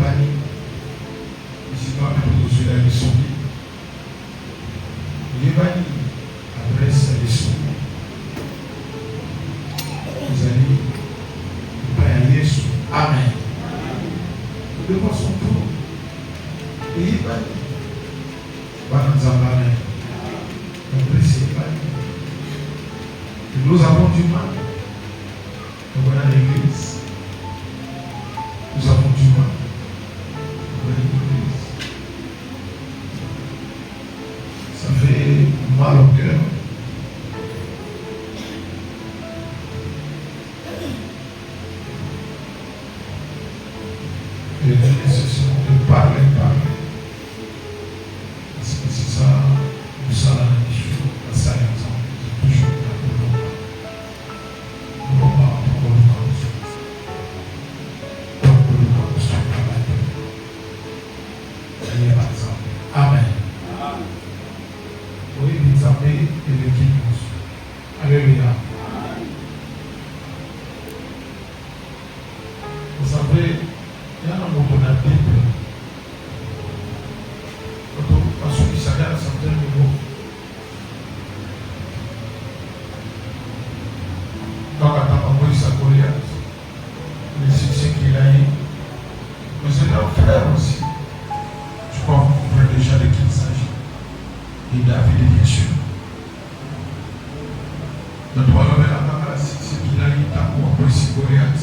Yébani, ici dans le sur la leçon. Yébani adresse la leçon. Vous allez prier Jésus. Amen. Nous devons son tour. Et Yébani. Amen. Nous avons du mal. Nous voilà à l'église. Nous avons du mal. Nous voilà à l'église. Ça fait mal au cœur. Et la nécessité de parler. Parce que c'est ça, nous sommes là, la salle ensemble. C'est toujours là pour nous. Amen. Oui, vous avez l'équipe. Alléluia. Vous savez, il y a un mot dans la Bible. Parce qu'il s'agit à certains niveaux. Quand on a envoyé sa Goliath, le succès qu'il a eu, mais c'est un frère aussi. Je crois que vous comprenez déjà de qui il s'agit. Et David, bien sûr. Notre royaume est là-bas, c'est qu'il a eu d'amour pour ce Goliath.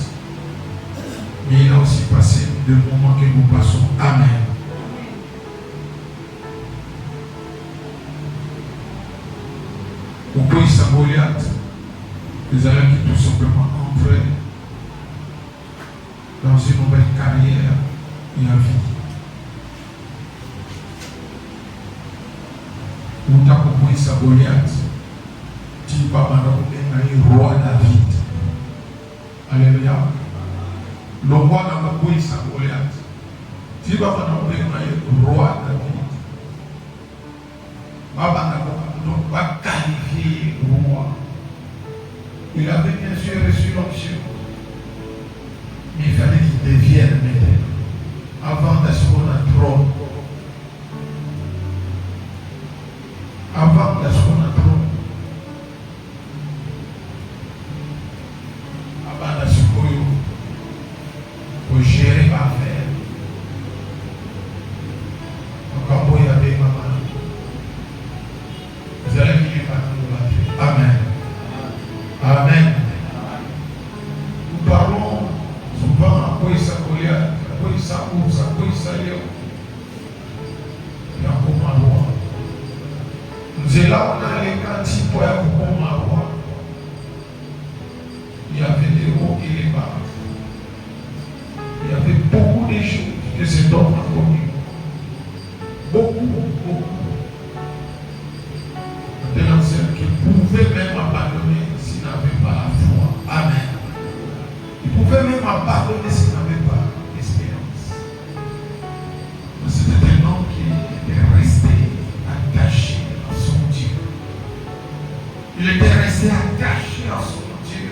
Mais il a aussi passé des moments que nous passons. Amen. Au pays de Goliath, les amis qui tout simplement entrés dans une nouvelle carrière et en vie. Où tu as compris sa Goliath, tu vas maintenant roi David. Alléluia. Le roi n'a pas compris sa Goliath. Tu vas maintenant roi David. Donc, pas qualifier roi. Il avait bien sûr reçu l'option. Mais il fallait qu'il devienne maintenant. Avant d'assurer un trône. Avant d'assurer un trône. Avant d'assurer pour gérer l'affaire. Donc, quand il y avait maman. Vous allez venir par nous. Amen. Amen. Nous parlons souvent à quoi il s'appelle, à quoi il s'appelle, à quoi il s'appelle. Il y a comme un roi. Nous sommes là, on a les cantiques pour être comme un roi. Il y avait des hauts et des bas. Il y avait beaucoup de choses que cet homme a connues. Beaucoup. Qui pouvait même abandonner s'il n'avait pas la foi. Amen. Il pouvait même abandonner s'il n'avait pas l'espérance. C'était un homme qui était resté attaché à son Dieu. Il était resté attaché à son Dieu.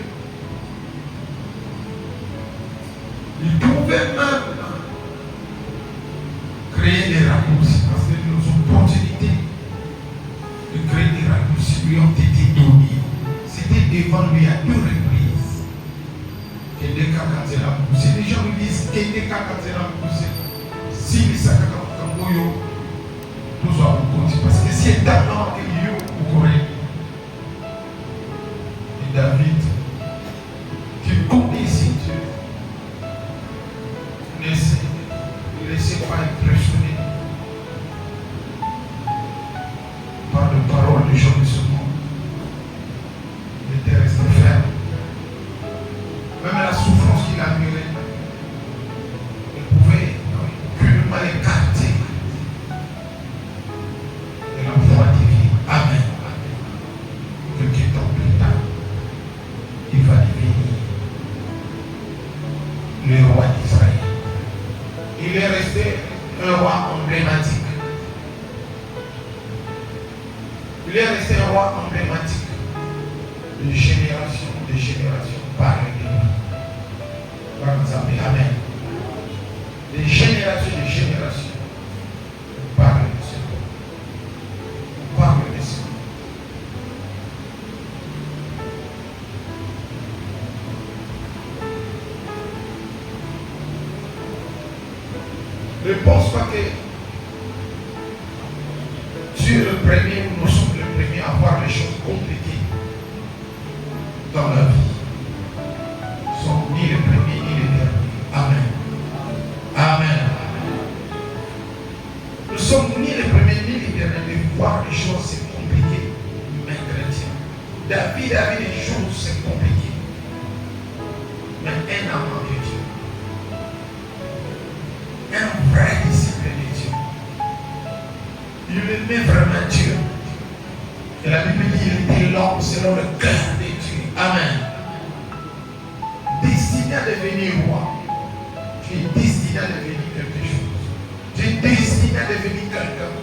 Il pouvait même créer des raccourcis parce que nos opportunités de créer des raccourcis lui ont été donnés. C'était devant lui à 2 reprises. Et des cas quand il a poussé, les gens lui disent que des cas quand il a poussé, si les sacs à Kamboyo, tout soit au côté. Parce que c'est d'abord que Dieu vous connaît. Et David, qui connaissait Dieu, ne laissait pas impressionner par les paroles des gens de ce monde. Il était resté ferme. Même la souffrance qu'il admirait, il pouvait aucunement l'écarter de la foi divine. Amen. Quelques temps plus tard, il va devenir le roi d'Israël. Il est resté un roi emblématique. Il est resté un roi emblématique de génération par les Amen. De génération génération de génération. On parle de Seigneur. On parle de Seigneur. Ne pense pas que tu es le premier ou nous sommes les premiers à voir les choses compliquées dans la vie. Nous ne sommes ni les premiers ni les derniers. Amen. Amen. Nous ne sommes ni les premiers ni les derniers de voir les choses c'est compliqué, mais chrétien. David a vu les choses c'est compliqué, mais un amant de Dieu. Un vrai disciple de Dieu. Il aimait vraiment Dieu. Et la Bible dit qu'il était l'homme selon le cœur de Dieu. Amen. Destiné à devenir roi. Tu es destiné à devenir quelque chose. Tu es destiné à devenir quelqu'un.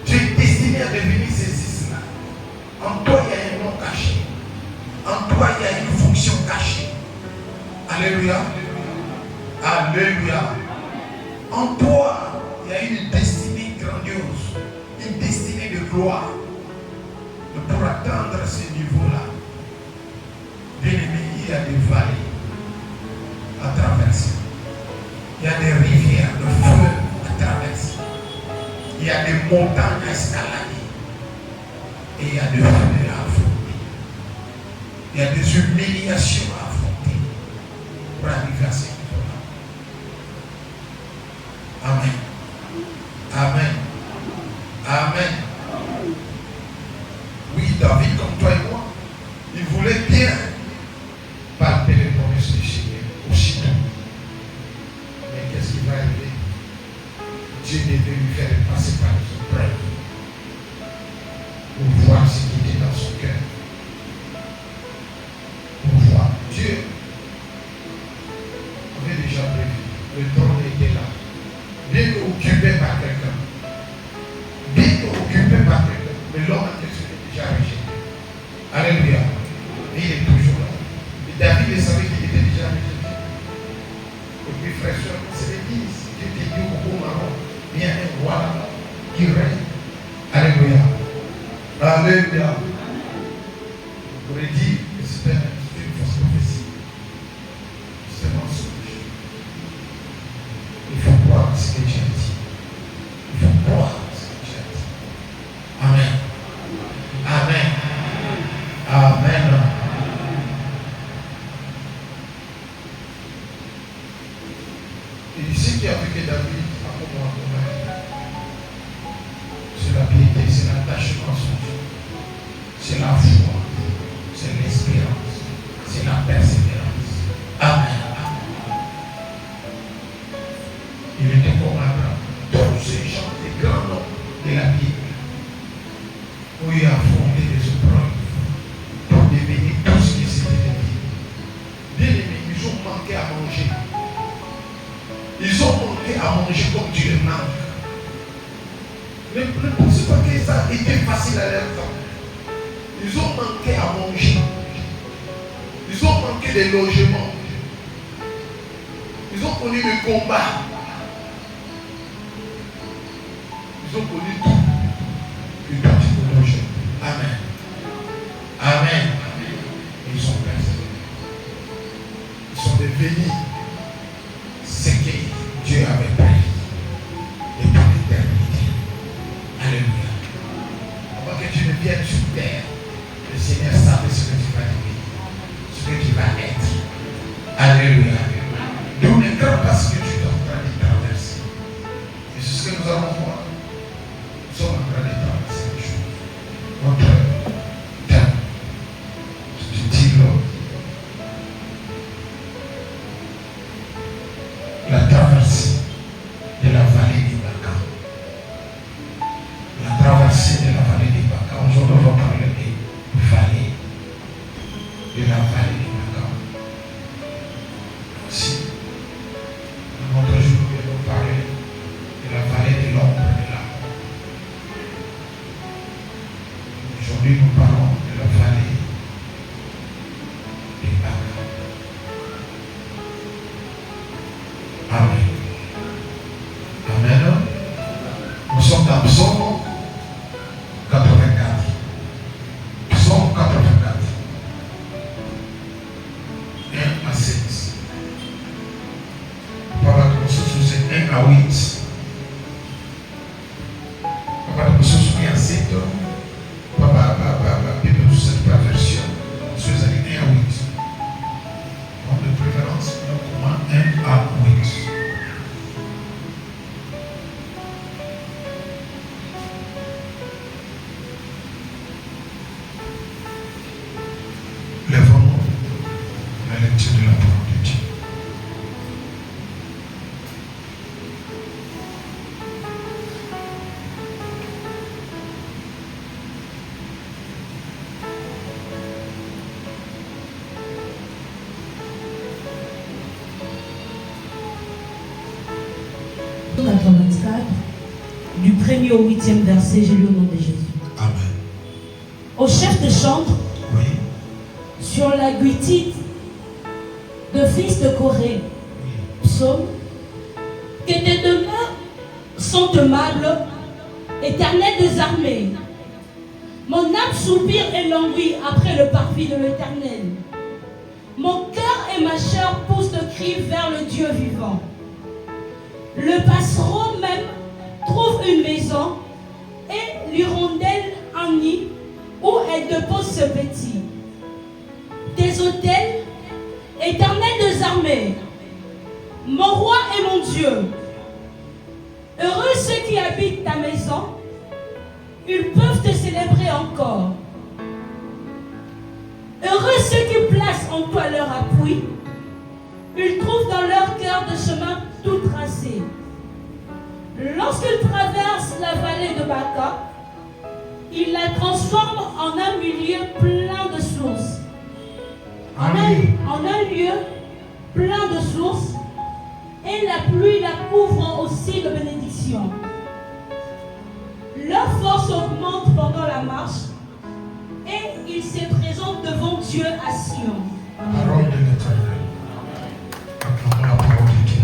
Tu es destiné à devenir ceci-là. En toi, il y a un nom caché. En toi, il y a une fonction cachée. Alléluia. Alléluia. En toi, il y a une destinée grandiose, une destinée de gloire. Mais pour atteindre ce niveau-là, bien aimé, il y a des vallées à traverser. Il y a des rivières de feu à traverser. Il y a des montagnes à escalader. Et il y a des feux à affronter. Il y a des humiliations à affronter pour arriver à ce niveau-là. Amen. Amen. Amen. Oui, David, comme toi et moi, il voulait bien palper les promesses du Seigneur aussitôt. Mais qu'est-ce qui va arriver? Dieu devait lui faire passer par les épreuves pour voir ce qui était dans son cœur. Pour voir. Dieu avait déjà prévu. Le trône était là. Bien occupé par quelqu'un. Bien occupé par quelqu'un. Mais l'homme en question est déjà rejeté. Alléluia. Et il est toujours là. Et David savait qu'il était déjà rejeté. Et puis frère, c'est l'église. Dieu te dit au bon marron. Il y a un roi là-bas qui règne. Alléluia. Alléluia. On pourrait dire que c'était une fausse prophétie. C'est un mensonge. Il faut croire ce que Dieu dit. Il faut croire ce que Dieu dit. Amen. Amen. Amen. Et ce qui a fait que David a commencé, c'est la piété, c'est l'attachement à son Dieu. C'est la foi, c'est l'espérance, c'est la persévérance. Amen. Il était comme Abraham. Tous ces gens, les grands noms de la Bible, ont eu à affronter les épreuves pour devenir tout ce qui s'était devenu. Bien aimés, ils ont manqué à manger. Ils ont manqué à manger comme Dieu le manque. Ne pensez pas que ça a été facile à leur temps. Ils ont manqué à manger. Ils ont manqué de logement. Ils ont connu le combat. Ils ont connu tout. Ils ont dit Amen. Amen. Ils sont persévérés. Ils sont devenus ce que Dieu avait prévu depuis l'éternité. Alléluia. Avant que tu ne viennes sur terre, le Seigneur savait ce que tu vas devenir, ce que tu vas être. Alléluia. Donc ne crains pas ce que tu es en train de traverser. Et c'est ce que nous allons voir. Nous sommes en train de traverser les choses. Notre temps. Je dis l'autre. La traversée de la vallée du Baca. La traversée de la vallée du Baca. Aujourd'hui, on va parler de vallée. De la vallée du Baca. Si. Un autre jour, nous allons parler de la vallée de l'ombre de la mort. Aujourd'hui, nous parlons de la vallée du Baca. Amen. à 8. Papa, nous sommes soumis à 7. Papa, Bible, cette version. Nous sommes allés 1 à 8. Donc, de préférence, nous commençons 1 à 8. Lèvons-nous la lecture de la parole de Dieu. Du 1er au 8e verset, j'ai lu au nom de Jésus. Amen. Au chef de chantre, Oui. sur la guitide de fils de Corée, psaume, que tes demeures sont aimables, éternel des armées. Mon âme soupire et languit après le parvis de l'Éternel. Mon cœur et ma chair poussent de cris vers le Dieu vivant. Le passereau même trouve une maison et l'hirondelle un nid où elle dépose ce petit. Tes autels, éternel des armées, mon roi et mon Dieu, heureux ceux qui habitent ta maison, ils peuvent te célébrer encore. Heureux ceux qui placent en toi leur appui, ils trouvent dans leur cœur de chemin tout tracé. Lorsqu'ils traversent la vallée de Baca, ils la transforment en un milieu plein de sources. En un lieu plein de sources, et la pluie la couvre aussi de bénédictions. Leur force augmente pendant la marche, et ils se présentent devant Dieu à Sion. Parole de l'Éternel. Acclamons la parole de Dieu.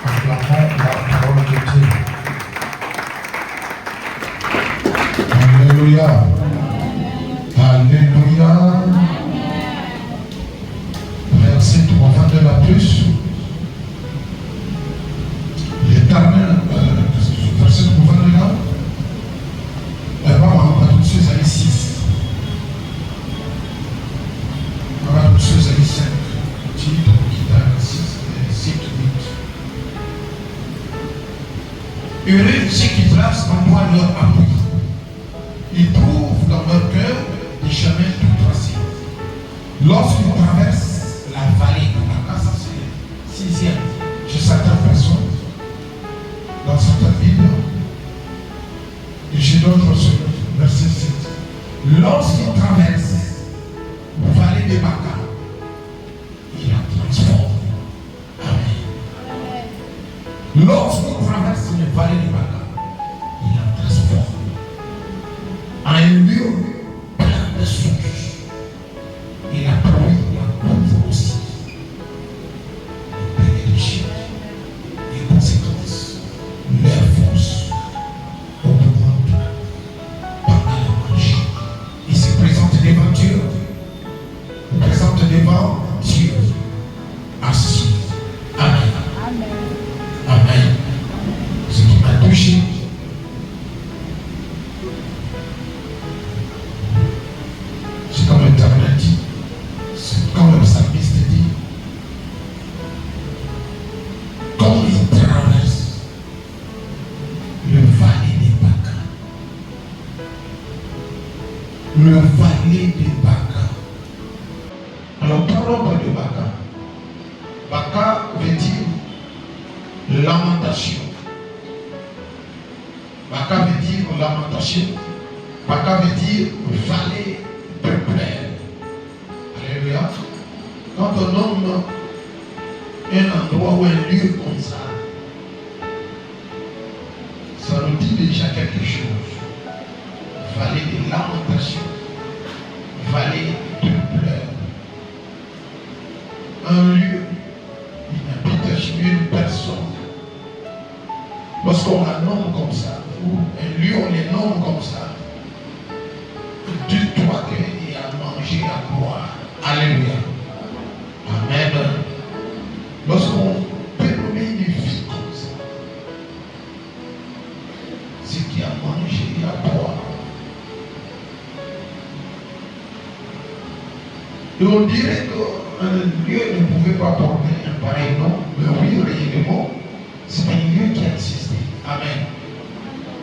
Acclamons la parole de Dieu. Alléluia. Alléluia. Verset 3, de la plus. L'Éternel, verset 3 de là. Maman, à toutes ces années 6. Maman, à toutes ces années 5. Titre, qui a 6, 7, 8. Heureux ceux qui placent en moi leur appui. Ils trouvent dans leur cœur des chemins tout tracés. Lorsqu'ils traversent la vallée de Baca, ça c'est le 6e. Chez certaines personnes, dans certaines villes, et chez d'autres, verset 7. Lorsqu'ils traversent la vallée de Baca, il la transforme. Amen. Lorsqu'ils traversent la vallée de Baca, il la transforme en un lieu plein de sources. Et la pluie la couvre aussi. Les bénédictions, les conséquences, leur force augmente pendant la marche. Il se présente devant Dieu. Il se présente devant Dieu. Assis. Amen. Amen. Ce qui m'a touché, c'est comme l'Éternel dit, c'est comme le psalmiste dit, comme il traverse le vallée des Baca. Le vallée des Baca. Alors parlons de Baca. Baca veut dire lamentation. Baca veut dire lamentation. Baca veut dire vallée de pleurs. Alléluia. Quand on nomme un endroit ou un lieu comme ça nous dit déjà quelque chose. Vallée de lamentation, vallée de pleurs. Un lieu, une habitation, une personne. Lorsqu'on la nomme comme ça, ou un lieu, on les nomme comme ça, dis-toi qu'il y a à manger, à boire. Alléluia. Amen. Lorsqu'on peut nommer une vie comme Et on dirait qu'un lieu ne pouvait pas porter un pareil nom, mais oui, réellement, c'est un lieu qui a existé. Amen.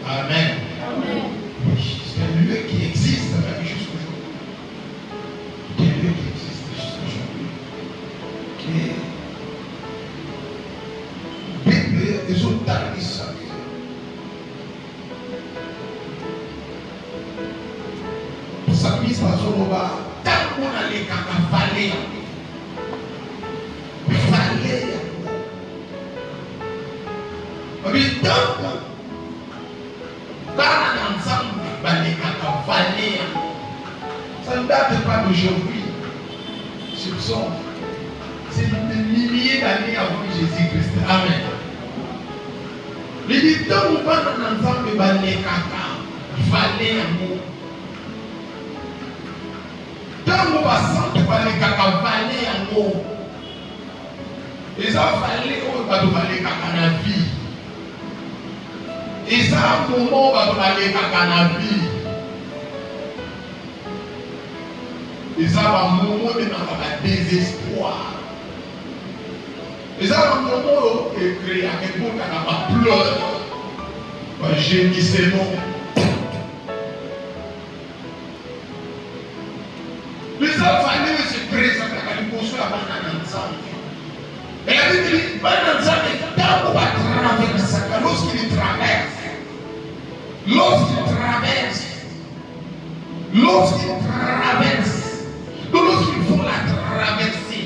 Amen. Oui, c'est un lieu qui existe même jusqu'à aujourd'hui. C'est un lieu qui existe jusqu'à aujourd'hui. Bible est au tarissa. Sa mise à Zoroba, tant qu'on a les caca valés. Valés. Mais tant qu'on ensemble, les caca valés. Ça ne date pas d'aujourd'hui. C'est des milliers d'années avant Jésus-Christ. Amen. Mais du temps où on ensemble, les caca valés amour. Tant qu'on va sentir les caca valés amour. Ils ont valé au bas de les caca na vie. Ils ont un moment où on va les caca na vie. Ils ont un moment de désespoir. Ils ont un moment où ils créent à quel point on a pleuré. Gémissement. Les enfants se présentent à la construire à ensemble. Et la Bible dit, tant qu'on va traverser, lorsqu'il traverse, lorsqu'ils font la traversée,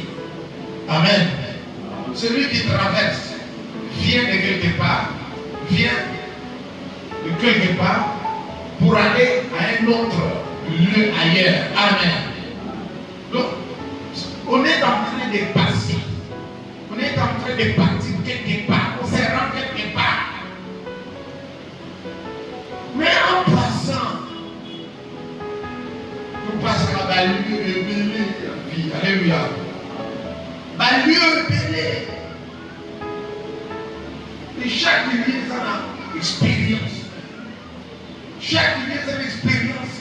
amen. Celui qui traverse vient de quelque part, pour aller à un autre lieu ailleurs. Amen. Donc, on est en train de passer. On est en train de partir quelque part. On se rend quelque part. Mais en passant, nous passons à lieu belé. Alléluia. Lieu belé. Et chaque lieu, ça a une expérience. Chaque lieu, c'est une expérience.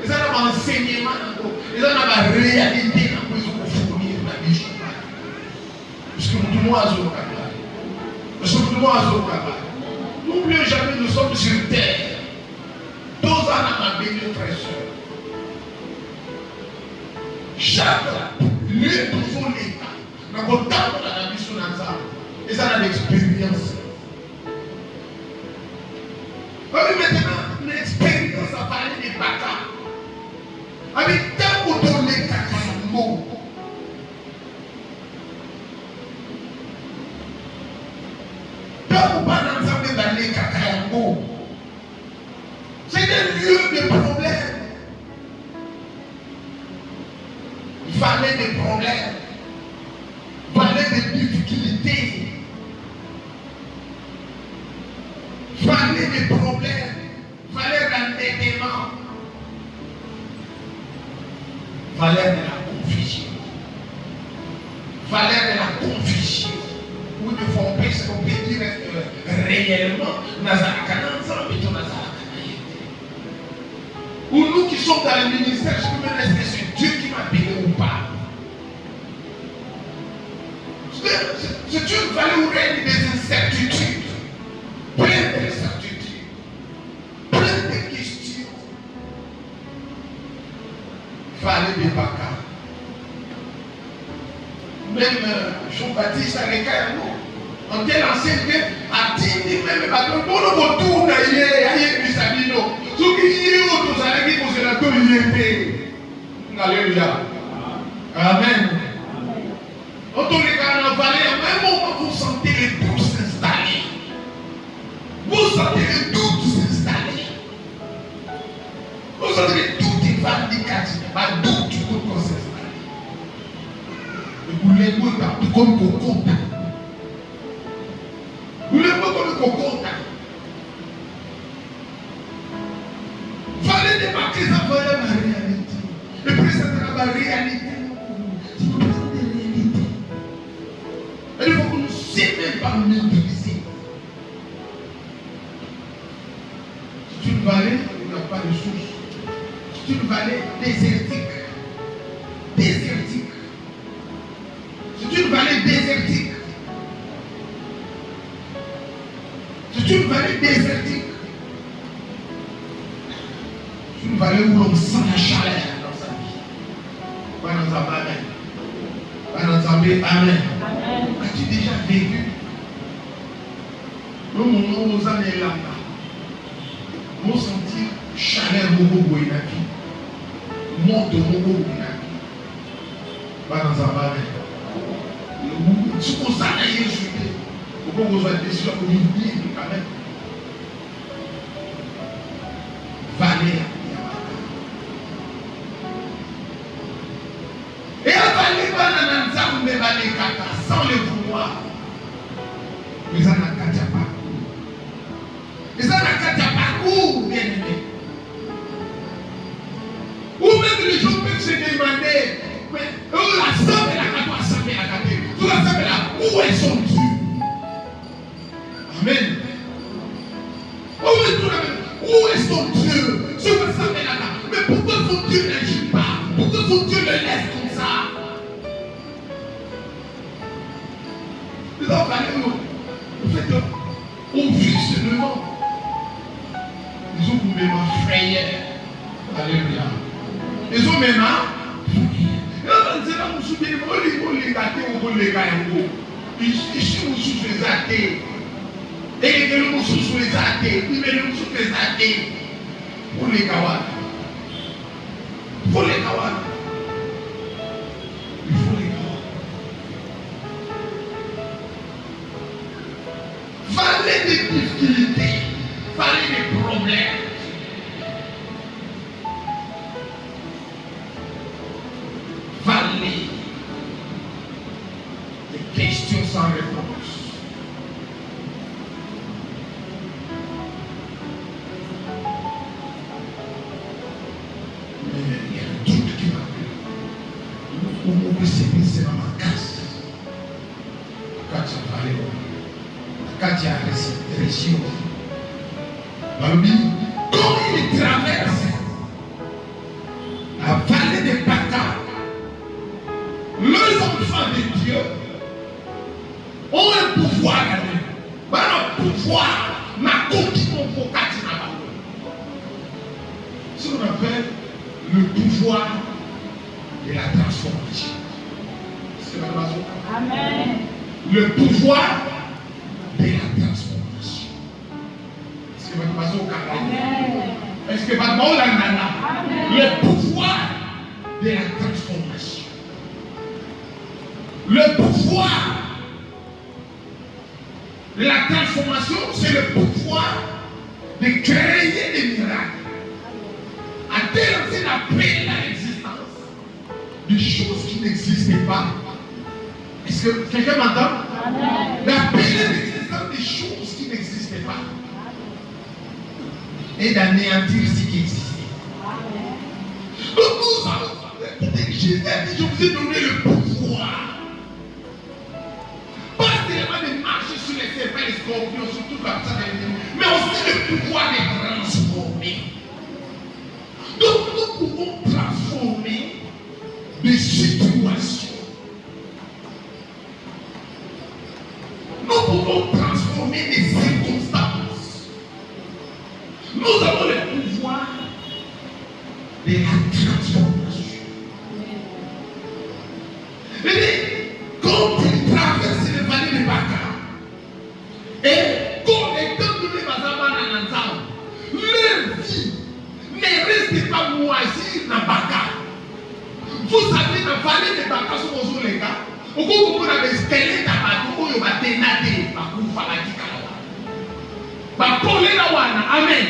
Ils ont un enseignement, ils ont une réalité dans le fournir la vie. Parce que nous n'oublions jamais, nous sommes sur terre. Tous en ont béni très sûr. Chaque lieu de son état, dans le temps de la mission ensemble, ils ont une expérience. Maintenant, l'expérience a parlé des batailles. Avec tant qu'on donne les cacamots. Tant qu'on va ensemble dans les cacamots. C'est des lieux de problèmes. Il fallait des problèmes. Il fallait des difficultés. Il fallait des problèmes. Il fallait l'endettement. Valeur de la confusion. Valeur de la confusion. Où il faut on peut dire réellement, ou nous qui sommes dans le ministère, je peux me laisser c'est Dieu qui m'a appelé ou pas. C'est Dieu qui va nous régner des incertitudes, plein d'incertitudes, plein de questions. Fallait des bacas. Même Jean-Baptiste avec nous, on était lancé à dire même bateau pour le retour d'ailleurs, ailleurs du Sabino. Ceux qui y ont tous allés qui posent la tour y. Alléluia. Amen. En tous les cas, en vallée, à un moment, vous sentez les doutes s'installer. Vous sentez les doutes s'installer. Vous sentez les doutes vindicatifs. Pas doute, tout qu'on s'installe. Vous les voyez partout comme coco. Vous les voyez comme coco. Fallait démarquer ça pour la réalité. Et présenter la réalité. C'est une réalité. Et il faut que nous s'aimer par maîtriser. C'est une vallée où il n'y a pas de source. C'est une vallée désertique. Désertique. C'est une vallée désertique. C'est une vallée où l'on sent la chaleur dans sa vie. Pas dans sa amen. Pas dans sa vie. Amen. As-tu déjà vécu le moment où on est là, on sentit chaleur beaucoup de la vie. Monte beaucoup de la vie. Pas dans sa amen. Si on s'en est insulté, pourquoi vous avez décidé de oublier quand même? Vallée. Et à Vallée, sans le pouvoir. Mais ça n'a qu'à pas. Et ça n'a qu'à pas où, bien aimé. Ou même les gens peuvent se demander, mais la somme est la carte, la carte. Tout la somme est là, où est son Dieu? Amen. Où est son Dieu? Je veux savoir là. Mais pourquoi son Dieu n'agit pas? Pourquoi son Dieu le laisse comme ça? Les enfants, en fait, on vit ce devant. Ils ont même un frayeur. Alléluia. Ils ont même un et que le moussou soit les athées, il met le moussou les athées pour les kawan. Pour les kawan. Il faut les kawan. Fallait des difficultés, fallait des problèmes. Fallait des questions sans réponse. C'est dans ma casse. Quand tu as parlé, quand tu as réussi, quand il traverse la vallée des Baka, les enfants de Dieu ont un pouvoir à eux. Un pouvoir, ma conquête pour Katina. Ce qu'on appelle le pouvoir de la transformation. Amen. Le pouvoir de la transformation. Est-ce que votre maison au Est-ce que votre maison le pouvoir de la transformation. Le pouvoir de la transformation, c'est le pouvoir de créer des miracles. À tel enseigne appelle la existence des choses qui n'existaient pas. Est-ce que quelqu'un m'entend? D'appeler l'existence des choses qui n'existaient pas et d'anéantir ce qui existait. Donc nous avons, écoutez, Jésus a dit, je vous ai donné le pouvoir. Pas seulement de marcher sur les serpents, les scorpions, sur toute la personne, mais aussi le pouvoir de transformer. Donc nous pouvons transformer des situations. Nous pouvons transformer des circonstances. Nous avons le pouvoir de la transformation. Quand il traverse les vallées de Baka, et quand étant donné leur vie ne reste pas moisie dans Baka. Vous savez, dans la vallée de Baka, ce qu'on les gars, au coup où on a des squelettes à Baka, où on va dénader, amen.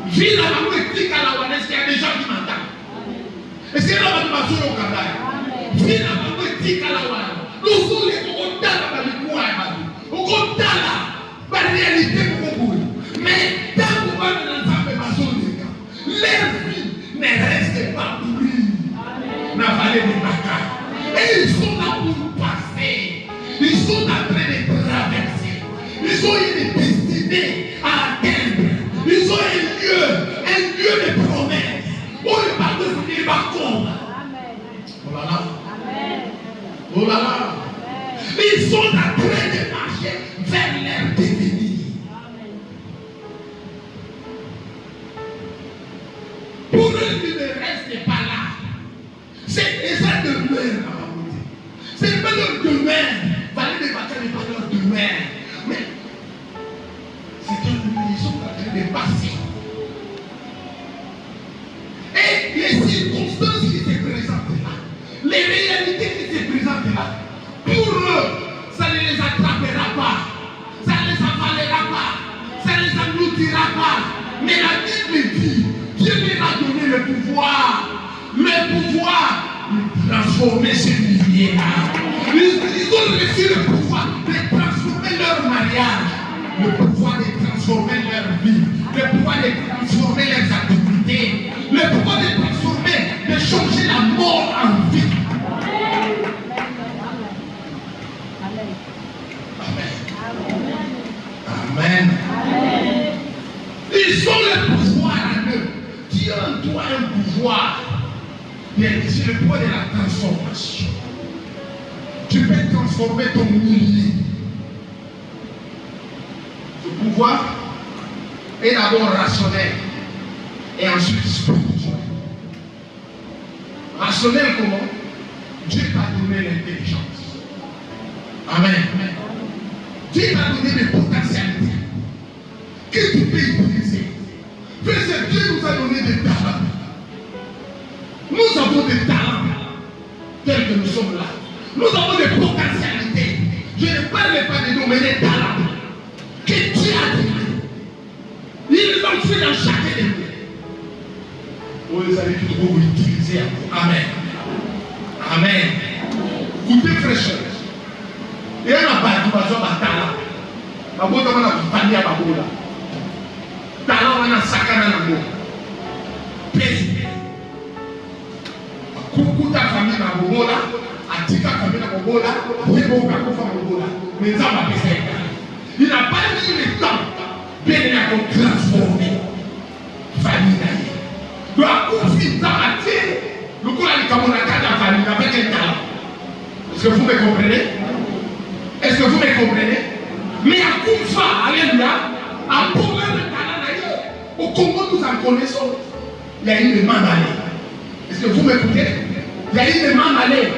Vie dans la politique à la Wana, est-ce qu'il y a des gens qui m'entendent? Est-ce qu'il y a des gens qui m'entendent? Vie dans la politique à la Wana. Nous sommes les Okotala, Okotala, la réalité pour vous. Mais tant que vous êtes dans leur vie ne reste pas pourrie. Dans la vallée de Baka. Et ils sont là pour passer. Ils sont en train de traverser. Ils ont une destinée à atteindre. Ils ont un lieu de promesse. Où le bateau finit par contre. Oh là là. Oh là là. Ils sont en train de marcher vers leur devenir. Pour eux, tu ne restes pas là. C'est ça demeure à ma côté. C'est pas leur demeure. Valer des batailles n'est pas leur demeure. Mais c'est une sont en train de passer. Et les circonstances qui se présentent là, les réalités qui se présentent là, pour eux, ça ne les attrapera pas, ça ne les avalera pas, ça ne les engloutira pas. Mais la Bible dit, Dieu leur a donné le pouvoir de transformer ce milieu-là. Ils ont reçu le pouvoir de transformer leur mariage, le pouvoir de transformer leur vie, le pouvoir de transformer leurs activités, le pouvoir de transformer, de changer la mort en vie. Amen. Amen. Ils ont le pouvoir en eux. Dieu en toi un pouvoir. C'est le pouvoir de la transformation. Tu peux transformer ton milieu. Ce pouvoir est d'abord rationnel et ensuite spirituel. Rationnel comment? Dieu t'a donné l'intelligence. Amen. Dieu t'a donné des potentialités que tu peux utiliser. Frère, Dieu nous a donné des talents. Nous avons des talents tels que nous sommes là. Nous avons des potentialités. Je ne parle pas de nous, mais des talents que Dieu a donné. Il les a fait dans chacun de nous. Vous les avez tous utiliser. Amen. Amen. Écoutez, frères. Et on a battu par talent. Babola on a famille à Babola. Talent on a sakana na mo. Président. Kukuta famille na Babola, atika famille na Babola, yebo kakufa Babola. Mais ça va passer. Il n'a pas mis le temps bien de transformer famille na. Doit confier dans la terre. Le coup là, il a famille avec un talent. Est-ce que vous me comprenez? Est-ce que vous me comprenez? Mais à Koufa, alléluia, à problème de talent d'ailleurs, au Congo nous en connaissons. Il y a une demande allée. Est-ce que vous m'écoutez? Il y a une demande allée.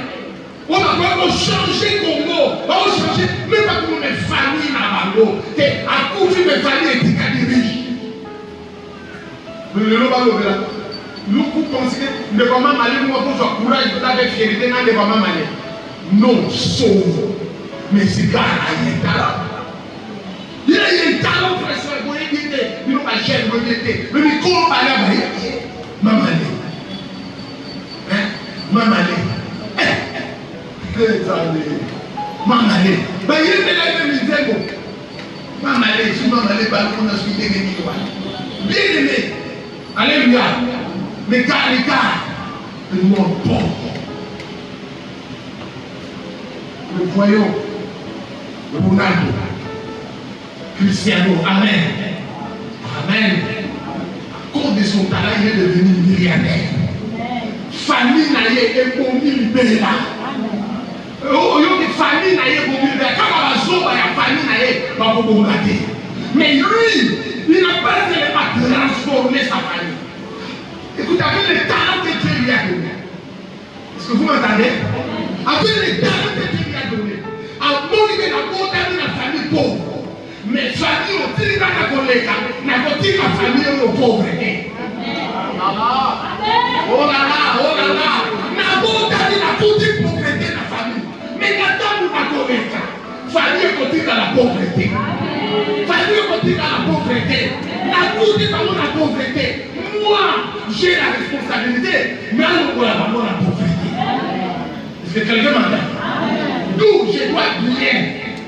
On va changer Congo. On va changer, même pas comme mes familles dans Bango. À Koufi, mes familles étaient riches. Le nom va l'ouvrir. Nous pensons que ne va pas m'aller, moi pour faire courage, vous avez fierté, non, ne va pas m'aller. Non, sauve. Mais c'est car il y a un talent. Il y a un talent pour les soins, vous voyez, il n'y a pas de chaîne, vous voyez, mais il court par là, vous voyez, maman, maman, maman, ben il est là, il est là, maman, si maman, on a suivi des millions. Bien aimé, alléluia. Les gars, le monde pauvre. Le voyons, le Ronaldo, Cristiano, Amen. Amen. À cause de son talent, il est devenu millionnaire. Famille n'a pas bon libéré là. Oh, il y a des familles n'a pas bon libéré. Quand on va sauver, il y a famille n'a pas bon libéré. Mais lui, il n'a pas tellement transformé sa famille. Écoutez, avec les talents que Dieu lui a donné. Est-ce que vous m'entendez? Avec les talents que Dieu lui a donné. À Moïse, il a monté la famille pauvre. Mais famille, on dit dans la collègue, n'a pas dit la famille aux pauvreté. Oh là là, oh là là. N'a pas dit la petite pauvreté de la famille. Mais quand on a collègue, famille est dans la pauvreté. Famille est dans la pauvreté. N'a pas dit dans la pauvreté. Moi, j'ai la responsabilité, mais on doit avoir la pauvreté. Est-ce que quelqu'un m'entend? D'où je dois bien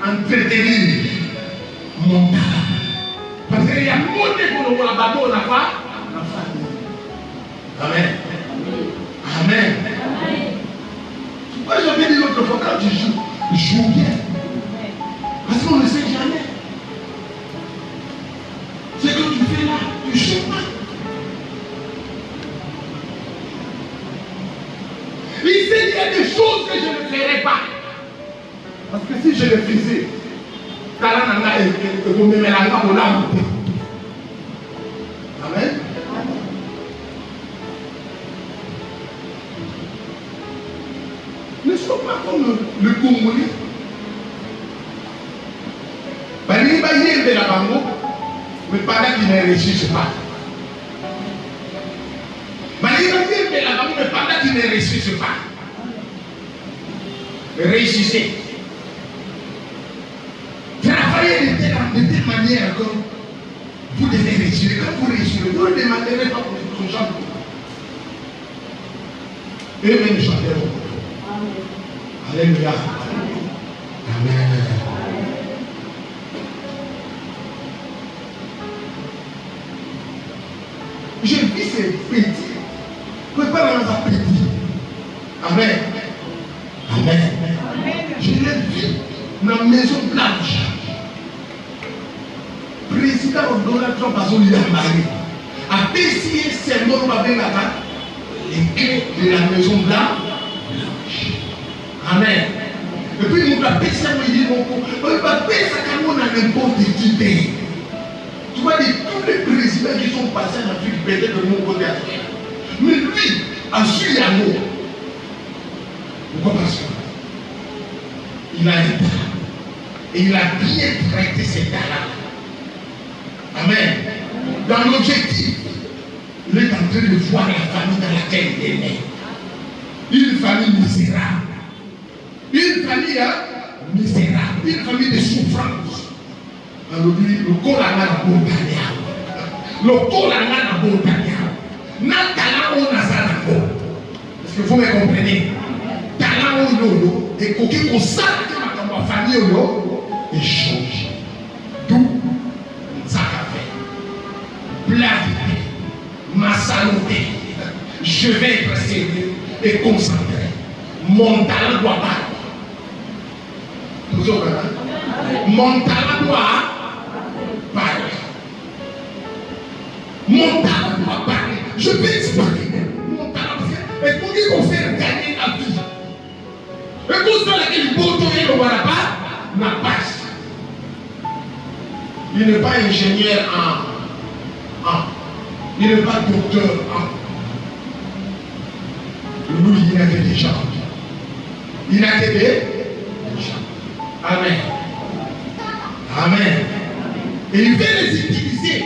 entretenir mon talent. Parce qu'il y a monté pour le bateau, on n'a pas la famille. Amen. Amen. Moi, j'avais dit l'autre fois, quand tu joues, joue bien. Parce qu'on ne sait jamais. Ce que tu fais là, tu joues pas. Il sait qu'il y a des choses que je ne ferai pas. Parce que si je le faisais, Amen. mourir. Il va y aller la bango, mais pendant qu'il ne réussisse pas. Il va y aller la bango, mais pendant qu'il ne réussisse pas. Réussissez. Travaillez de telle manière que vous devez réussir. Quand vous réussirez, vous ne demanderez pas pour votre gens. Eux-mêmes chanteront. Alléluia. Amen. J'ai vu ces petits. Préparez dans un petit. Amen. Amen. Je l'ai vu dans la Maison Blanche. Président Donald Trump a son marié. A décidé c'est mort les clés de la Maison Blanche. Amen. Et puis il m'a dit ça, il dit on va faire ça comme on a n'importe qui pays. Tu vois, tous les présidents qui sont passés en Afrique, peut-être de mon côté africain. Mais lui, a su l'amour. Pourquoi? Parce qu'il a un talent. Et il a bien traité ses talents. Amen. Dans l'objectif, il est en train de voir la famille dans laquelle il est né. Une famille misérable. Une famille misérable. Une famille de souffrance. Alors lui, le corps a la montagne. Le corps a la montagne. N'a talent au Nazarako. Est-ce que vous me comprenez? Talent au Lolo. Et coquille qu'on sache que ma famille au Lolo échange. D'où ça a fait. Plavité. Ma saluté. Je vais être sérieux et concentré. Mon talent doit pas. Mon talent doit parler. Mon talent doit parler. Je vais exprimer mon talent. Et pour qu'il faut faire gagner la vie. Et pour cela qu'il faut donner le Warapa, n'a pas. Il n'est pas ingénieur en. Il n'est pas docteur en. Lui, il n'a que des gens. Il n'a que des gens. Amen. Amen. Et il veut les utiliser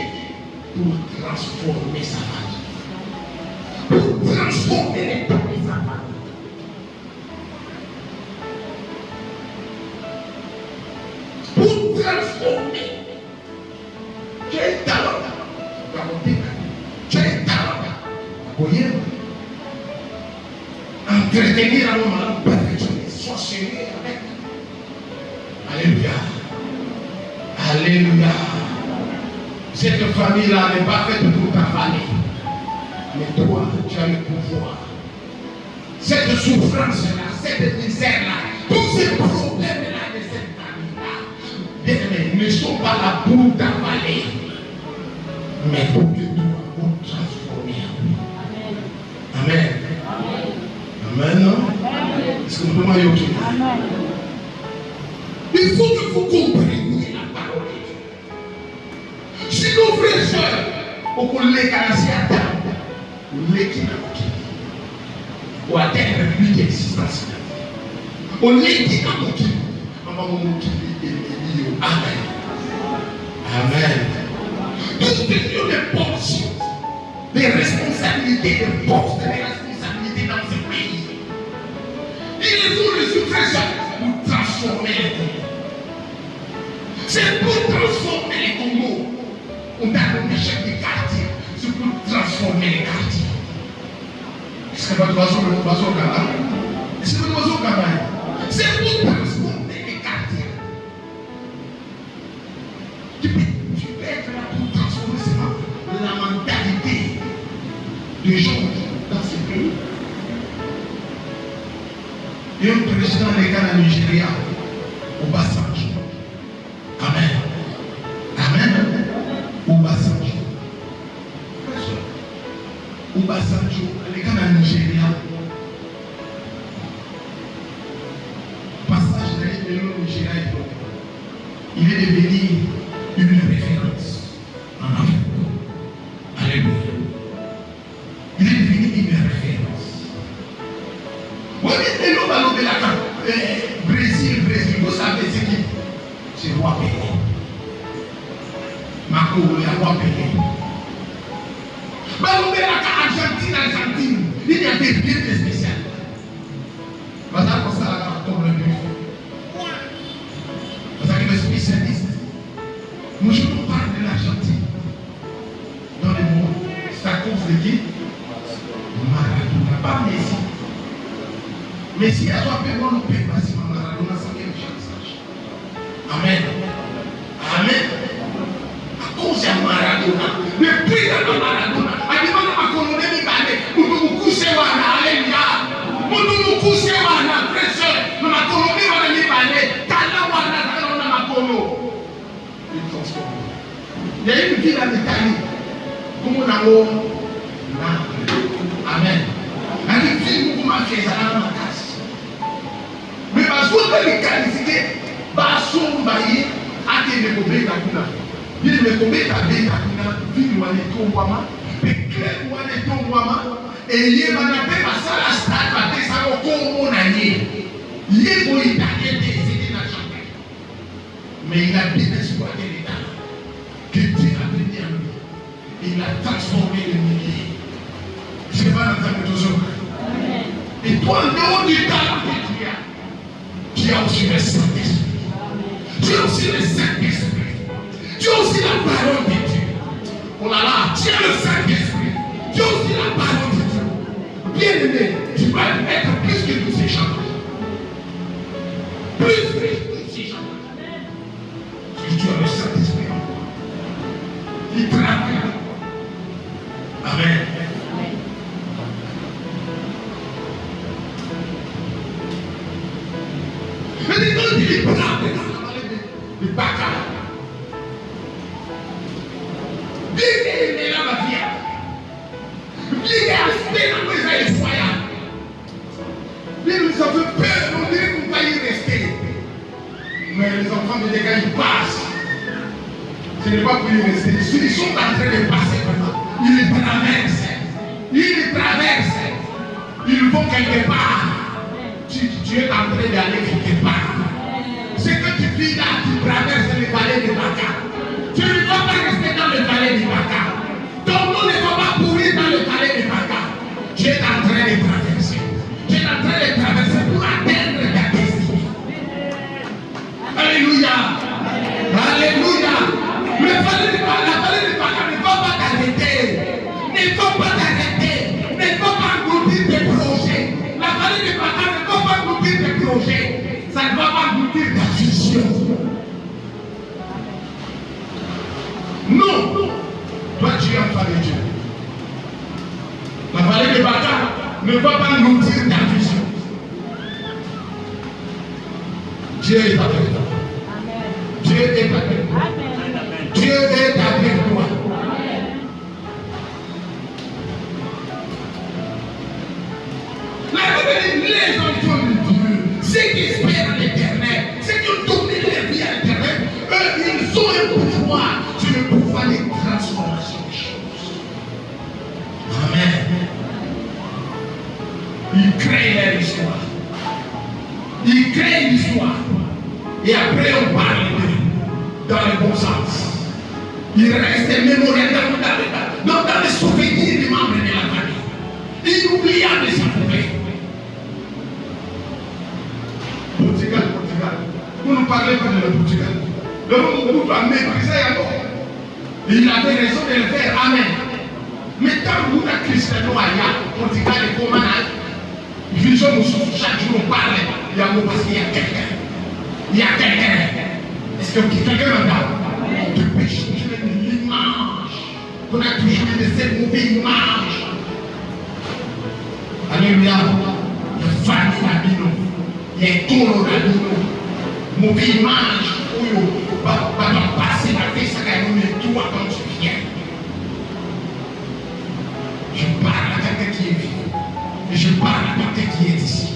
pour transformer sa famille. Pour transformer les familles de sa famille. Pour transformer. Tu as un talent. Tu as un talent. Entretenir à l'homme, perfectionner, sois sérieux avec. Alléluia. Alléluia. Cette famille-là n'est pas faite pour ta famille. Mais toi, tu as le pouvoir. Cette souffrance-là, cette misère-là, tous ces problèmes-là de cette famille-là, ne sont pas là pour t'avaler, mais pour que toi, pour transformer. Amen. Amen. Est-ce que vous pouvez m'ayouter? Il faut que vous compreniez la parole de Dieu. Si nos frères et sœurs, on peut les canasser à table, l'équipe ou à terre république d'existence. On l'équipe à mon qui, on va mon qui et Amen. Amen. Nous devons des portions, des responsabilités, des postes, des responsabilités dans ce pays. Il faut les frères pour transformer les Congos. C'est pour transformer les Congos. On a donné chef des quartiers. C'est pour transformer les quartiers. Est-ce que votre oiseau le oiseau Ghana? Est-ce que votre oiseau Ghana? C'est pour transformer les quartiers. Tu peux être là pour transformer seulement la mentalité des gens dans ce pays. Il y a un président de Ghana, Nigeria, Obasanjo. Amen. Amen. Obasanjo. Obasanjo, le Ghana, Nigeria. Passage de Nigeria, il est devenu une référence en Afrique. Alléluia. Il est devenu une référence. Brésil, Macolo et avoir payé. Mais on est là Argentine, il y a des biens spéciaux. Parce que ça a comme le but. Parce que les spécialistes, nous je vous parle de l'Argentine. Dans le monde, c'est à cause de qui? Maradona, pas Messi. Messi a droit de payer mon paix parce que Maradona sans quelque chose. Amen. Amen. À cause de Maradona, depuis la Maradona, à demande à Colombe de Bane, nous nous coucher wana, alléluia. Nous nous coucher wana, frère, nous ma Colombe wana ni Bane, tala wana, tala ma Colo. Il transforme. Il y a une ville en Italie, comme on a l'eau, amen. Il y a une ville où on a fait ça dans ma casse. Mais parce que vous avez qualifié, Basson Baye, a été découvert à Kuna. Il est découvert à Kuna, ville où on est tombama, mais clair où on est tombama, et il y a un appel à ça, la stade, à des salons comme on a dit. Il est pour y taquer des idées dans chaque. Mais il a bien exploité l'État. Que Dieu a béni à lui. Il a transformé les milliers. Je ne sais pas l'entendre toujours. Et toi, en dehors du talent que tu as aussi le Saint-Esprit. Tu as aussi le Saint-Esprit. Tu as aussi la parole de Dieu. Oh là là, tu as le Saint-Esprit. Tu as aussi la parole de Dieu. Bien aimé, tu vas être plus que tous ces gens. Plus que tous ces gens. Parce que tu as le Saint-Esprit en toi. Il travaille. Amen. Mais quand il est brave, il est baka. Bien aimé là, ma vie. Bien aspect dans mes effroyables. Bien nous avons peur, on dirait qu'on va y rester. Mais les enfants de dégâts, ils passent. Ce n'est pas pour y rester. Ils sont en train de passer maintenant. Ils traversent. Ils traversent. Ils vont quelque part. Tu es en train d'aller quelque part. Ce que tu vis là, tu traverses les vallées de Baka. Tu ne vas pas rester dans le vallée de Baka. Ton nom ne va pas pourrir dans le vallée de Baka. Tu es en train de traverser. Tu es en train de traverser pour atteindre ta destinée. Alléluia. Alléluia. La vallée de Baka ne va pas t'arrêter. Ne va pas t'arrêter. Ne va pas engloutir tes projets. La vallée de Baka ne va pas engloutir tes projets. Ça ne va pas engloutir ta vision. Non. Toi, tu es enfant de Dieu. La vallée de Baka ne va pas engloutir ta vision. Dieu est avec toi. Dieu est avec toi. Dieu est avec toi. Les enfants de Dieu, ceux qui espèrent l'Éternel, ceux qui ont donné leur vie à l'Éternel, eux, ils ont un pouvoir sur le pouvoir de transformation des choses. Amen. Ils créent leur histoire. Ils créent l'histoire. Et après, on parle d'eux dans le bon sens. Il reste mémorial dans les souvenirs des membres de la famille. Inoubliable s'il vous plaît. Portugal. Vous ne parlez pas de le Portugal. Le monde vous doit mépriser alors. Il avait raison de le faire. Amen. Mais quand vous êtes Cristiano Aya, Portugal est comme un vision, chaque jour on parle. Il y a un parce qu'il y a quelqu'un. Il y a quelqu'un. Est-ce que quelqu'un m'entend? De péché, l'image. On a toujours eu de cette mauvaise image. Alléluia. Il y a Fanny Rabino. Il y a Tolo Rabino. Mauvaise image. Où il va passer la vie, ça va nous toi quand tu viens. Je parle à quelqu'un qui est vivant. Et je parle à quelqu'un qui est ici.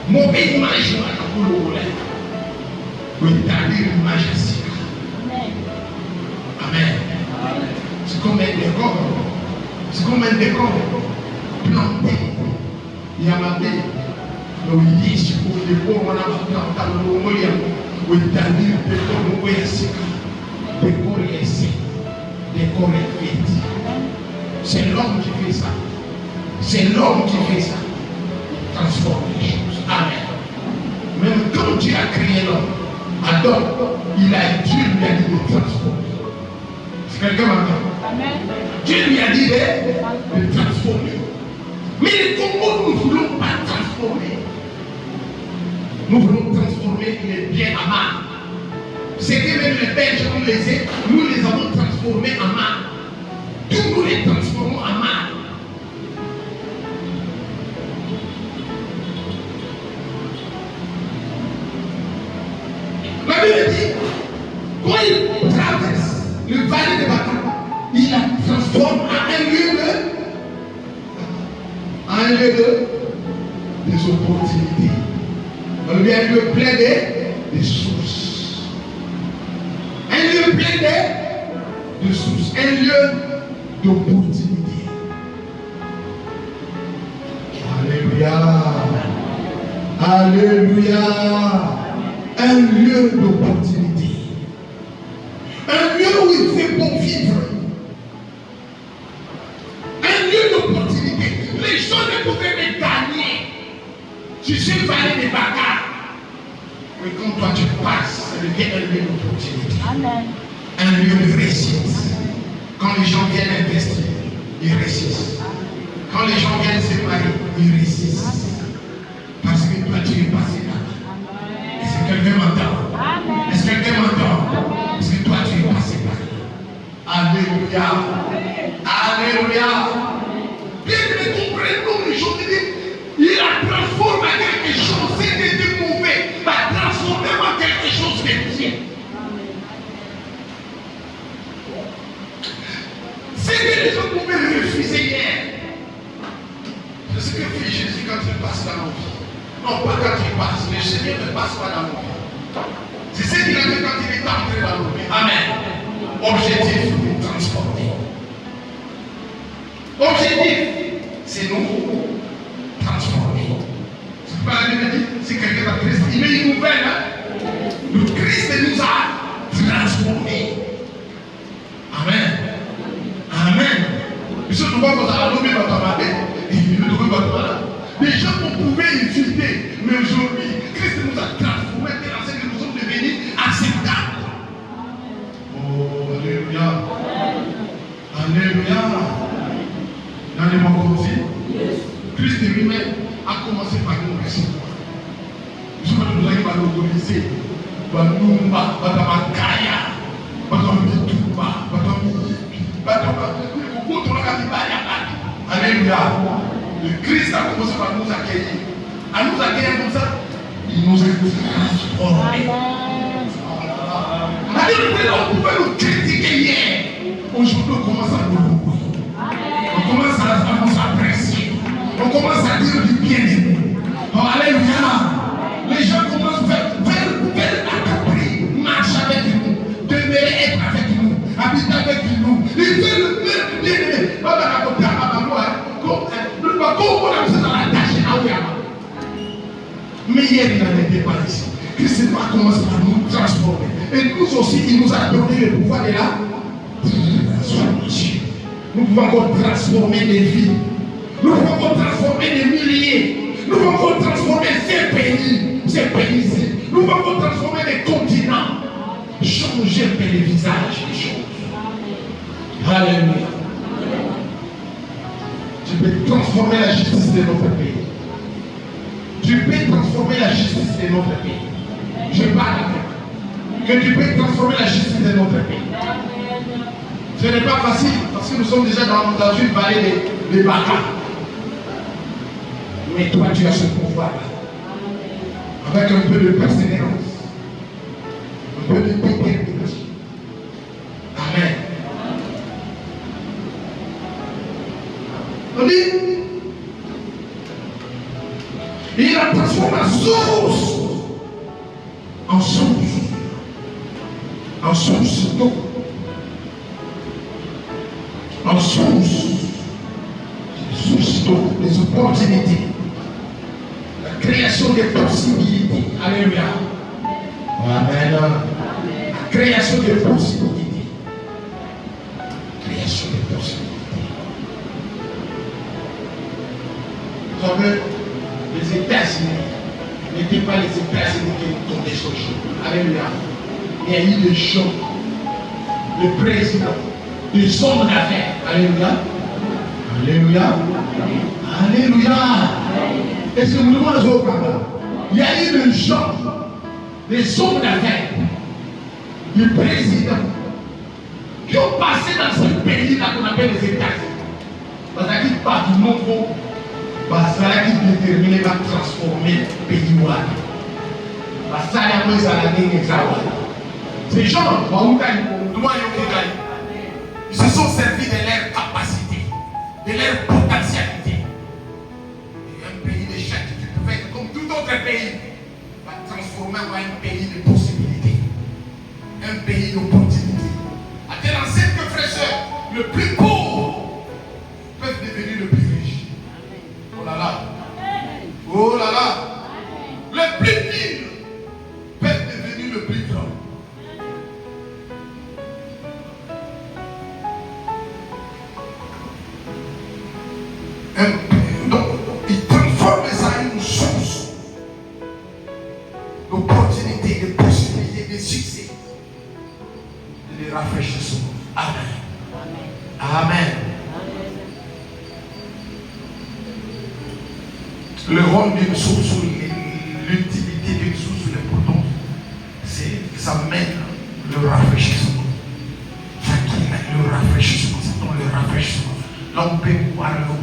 Mauvaise image, il va t'appeler. Oui, c'est-à-dire l'image ici. Amen. C'est comme un décor. C'est comme un décor planté. Il y a ma belle. Donc il dit, si vous voulez, on a planté le Moyen. C'est l'homme qui fait ça. C'est l'homme qui fait ça. Il transforme les choses. Amen. Même quand Dieu a créé l'homme, Adam, Dieu lui a dit de transformer. Est-ce que quelqu'un m'entend? Dieu lui a dit de transformer. Mais comment nous ne voulons pas transformer? Nous voulons transformer les biens en mal. C'était même les Belges, nous les avons transformés en mal. Tous nous les transformons en mal. La Bible dit, quand il traverse le vallée de Baca, il la transforme en un lieu des opportunités. Un lieu plein de sources. Un lieu plein de sources. Un lieu d'opportunités. Alléluia. Alléluia. Un lieu d'opportunité. Un lieu où il fait bon vivre. Un lieu d'opportunité. Les gens ne pouvaient me gagner. Je suis vallée des bagarres. Mais quand toi tu passes, ça devient un lieu d'opportunité. Amen. Un lieu de réussite. Quand les gens viennent investir, ils réussissent. Quand les gens viennent se marier, ils réussissent. Parce que toi tu es passé là. Est-ce que quelqu'un m'entend? Est-ce que quelqu'un m'entend? Parce que toi tu es passé là. Alléluia. Alléluia. Bien que nous comprenions les choses, il a transformé quelque chose. C'était mauvais. Il a transformé en quelque chose de bien. C'est que les gens pouvaient refuser hier. C'est ce que fait Jésus quand il passe dans nos vies. Non, pas quand il passe. Le Seigneur ne passe pas dans nos vies. C'est ce qu'il a fait quand il est entré dans nos vies. Amen. Objectif, transformer. Objectif, c'est nous transformer. C'est pas la Bible dit, c'est quelqu'un de Christ. Il met une nouvelle. Le Christ nous a transformés. Amen. Amen. Les gens qu'on pouvait insulter, mais aujourd'hui, Christ nous a transformés dans ce que nous sommes devenus acceptables. Oh, alléluia. Alléluia. Dans les mots Christ lui-même a commencé par nous recevoir. Je ne sais pas si vous allez valoriser. Banumba, Batamakaya, Batamituba, Alléluia. Le Christ a commencé par nous accueillir. À nous accueillir comme ça, il nous a transformés. On pouvait nous critiquer hier. Aujourd'hui, on commence à nous louer. On commence à nous apprécier. On commence à dire du bien de nous. Oh, alléluia. Les gens commencent à faire accomplir, marcher avec nous, demeurer, être avec nous, habiter avec nous. Ils veulent le bien-aimé. Mais hier, il n'en était pas ici. Christ a commencé à nous transformer. Et nous aussi, il nous a donné le pouvoir de la transformation. Nous pouvons encore transformer des vies. Nous pouvons encore transformer des milliers. Nous pouvons encore transformer ces pays-ci. Nous pouvons encore transformer des continents. Changer un peu les visages des choses. Alléluia. Tu peux transformer la justice de notre pays. Tu peux transformer la justice de notre pays. Je parle avec que tu peux transformer la justice de notre pays. Ce n'est pas facile parce que nous sommes déjà dans une vallée de Baca. Mais toi, tu as ce pouvoir-là. Avec un peu de persévérance, un peu de détermination. Amen. On dit, il a transformé la source en source d'eau, en source d'eau, des opportunités, la création des possibilités. Alléluia. Amen. Création de possibilités. Création de possibilités. Vous savez, les États-Unis n'étaient pas les États-Unis qui ont des choses. Alléluia. Il y a eu des gens, le président, des hommes d'affaires. Alléluia. Alléluia. Alléluia. Est-ce que vous demandez aux parents? Il y a eu des gens, des hommes d'affaires, des présidents, qui ont passé dans ce pays-là qu'on appelle les États-Unis. Parce qu'il n'y a pas du monde parce qui détermine va transformer le pays. Parce que ces gens, ils se sont servis de leur capacité, de leur potentialité. Et un pays d'échec, tu peux faire comme tout autre pays, va transformer en un pays de possibilités, un pays d'opportunités. À tel enseigne que, frères et sœurs, le plus pauvre peut devenir le plus riche. Oh là là. Oh là là. Le plus nul peut devenir le plus grand. Donc, il transforme ça en une source d'opportunités, de possibilités, de succès. De les rafraîchissement. Amen. Amen. Le rôle d'une source, l'utilité d'une source, l'importance, c'est que ça mène le rafraîchissement. Ça qui mène le rafraîchissement, c'est dans le rafraîchissement. Là, on peut boire l'eau.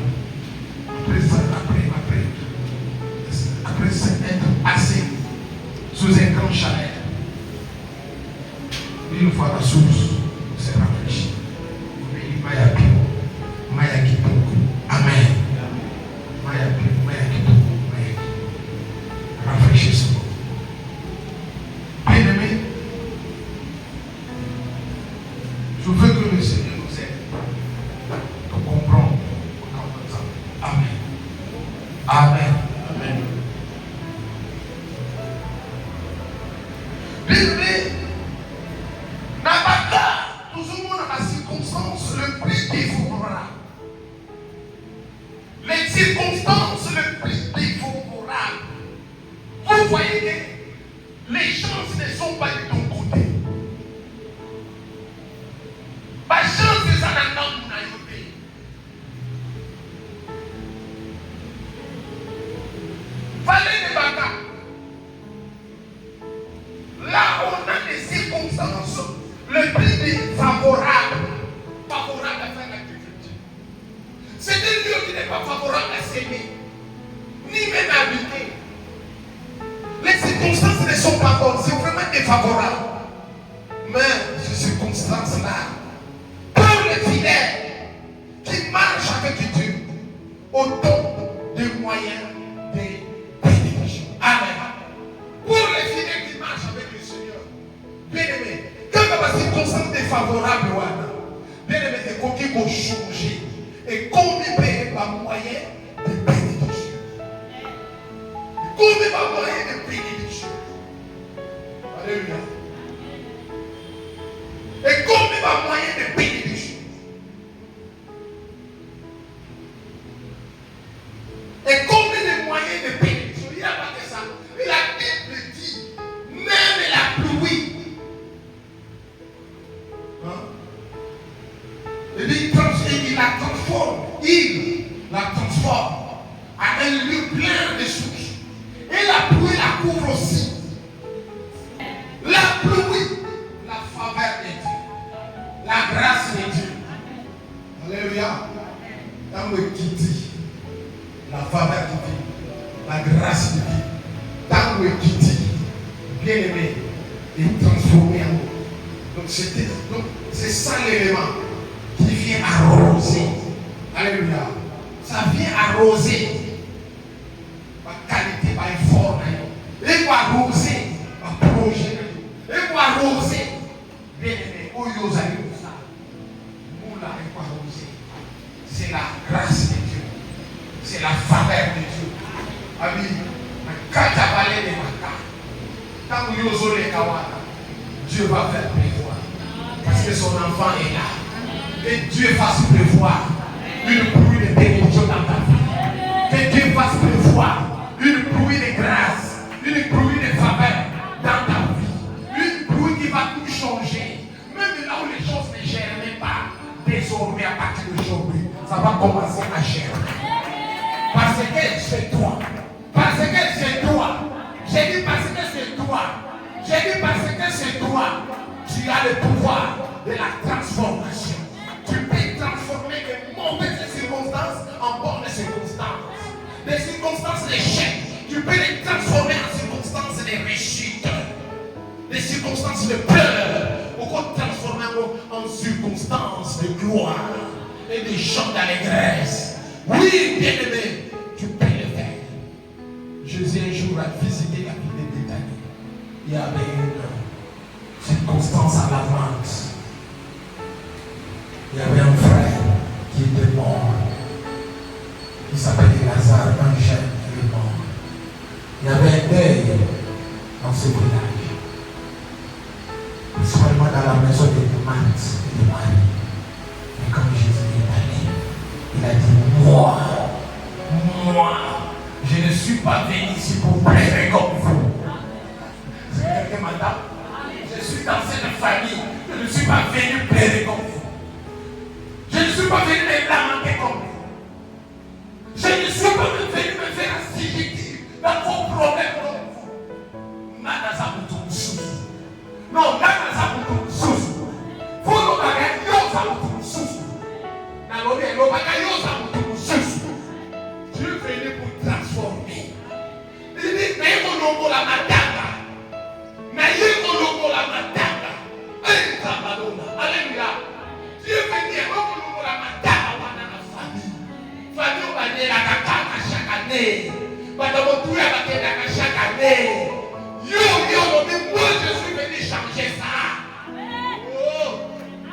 Après être assez sous un grand chalet, une fois la source, c'est rafraîchi. Amen. Rafraîchissement. Bien aimé, je veux que le Seigneur nous aide à comprendre. Amen. Amen. Amen. Bien-aimé, Nabaka, toujours dans la circonstance le plus défavorable. Les circonstances le plus défavorables. Vous voyez que les chances ne sont pas de ton côté. Ma chance est à la norme. Fallait des bagages. Là, on a des circonstances le plus défavorables, favorables à faire l'agriculture. C'est un lieu qui n'est pas favorable à s'aimer, ni même à habiter. Les circonstances ne sont pas bonnes, c'est vraiment défavorable. Mais ces circonstances-là, pour les fidèles qui marchent avec Dieu, autant de moyens de bénédiction. Amen. Pour les fidèles qui marchent avec le Seigneur, bien aimé, quand il y a des circonstances défavorables, bien aimé, il faut qu'il faut changer. Et combien payer par moyen de bénédiction? Combien par moyen de bénédiction? Alléluia. Et combien par moyen de bénédiction? Et combien de moyens de bénédiction? Il n'a pas que ça. La Bible dit, même la pluie. Il dit, il la transforme. Il la transforme à un lieu plein de sources. Et la pluie la couvre aussi. La pluie, la faveur de Dieu. La grâce de Dieu. Alléluia. Dans le Kiti, la faveur de Dieu. La grâce de Dieu. Dans le Kiti, bien aimé, est transformé en eau. Donc c'est ça l'élément qui vient arroser. Alléluia. Ça vient arroser. Ma qualité, ma effort. Et pour arroser, ma projet. Et pour arroser, bien aimé, où vous allez pour ça. Moula et pour arroser. C'est la grâce de Dieu. C'est la faveur de Dieu. Ami, quand tu as parlé de ma carte, quand vous avez Dieu va faire prévoir. Parce que son enfant est là. Et Dieu fasse prévoir une pluie de bénédiction dans ta vie. Que Dieu fasse prévoir une pluie de grâce, une pluie de faveur dans ta vie. Une pluie qui va tout changer. Même là où les choses ne germent pas, désormais à partir d'aujourd'hui, ça va commencer à germer. Parce que c'est toi. Parce que c'est toi. J'ai dit parce que c'est toi. J'ai dit parce que c'est toi. Tu as le pouvoir de la transformation. Tu peux transformer les mauvaises circonstances en bonnes circonstances. Des circonstances d'échec, tu peux les transformer en circonstances de réussite. Des circonstances de pleurs, ou qu'on transforme en circonstances de gloire et de chants d'allégresse. Oui, bien-aimé, tu peux le faire. Jésus un jour a visité la ville de Béthanie. Il y avait une circonstance alarmante. Il y avait un frère qui était mort. Il s'appelait Lazare, un jeune qui est mort. Il y avait un deuil dans ce village. Principalement dans la maison de Marthe et de Marie. Et quand Jésus est allé, il a dit, moi, je ne suis pas venu ici pour pleurer comme vous. C'est quelqu'un, madame? Je suis dans cette famille. Je ne suis pas venu pleurer comme vous. Je ne suis pas venu me lamenter comme vous. Je ne suis pas venu me faire assujettir dans vos problèmes comme vous. Nana Zamutu. Non, Nana Zamutu. Vous ne bagay yo Zamutu. Nalobé, le bagay yo Zamutu. Dieu est venu pour transformer. Il dit, naïe mon la matanga. Naïe mon la matanga. Alléluia. Dieu est venu pour la matanga dans la famille. Famille, on va dire la katana chaque année. Madame, tout va dire chaque année. Yo, mais moi je suis venu changer ça.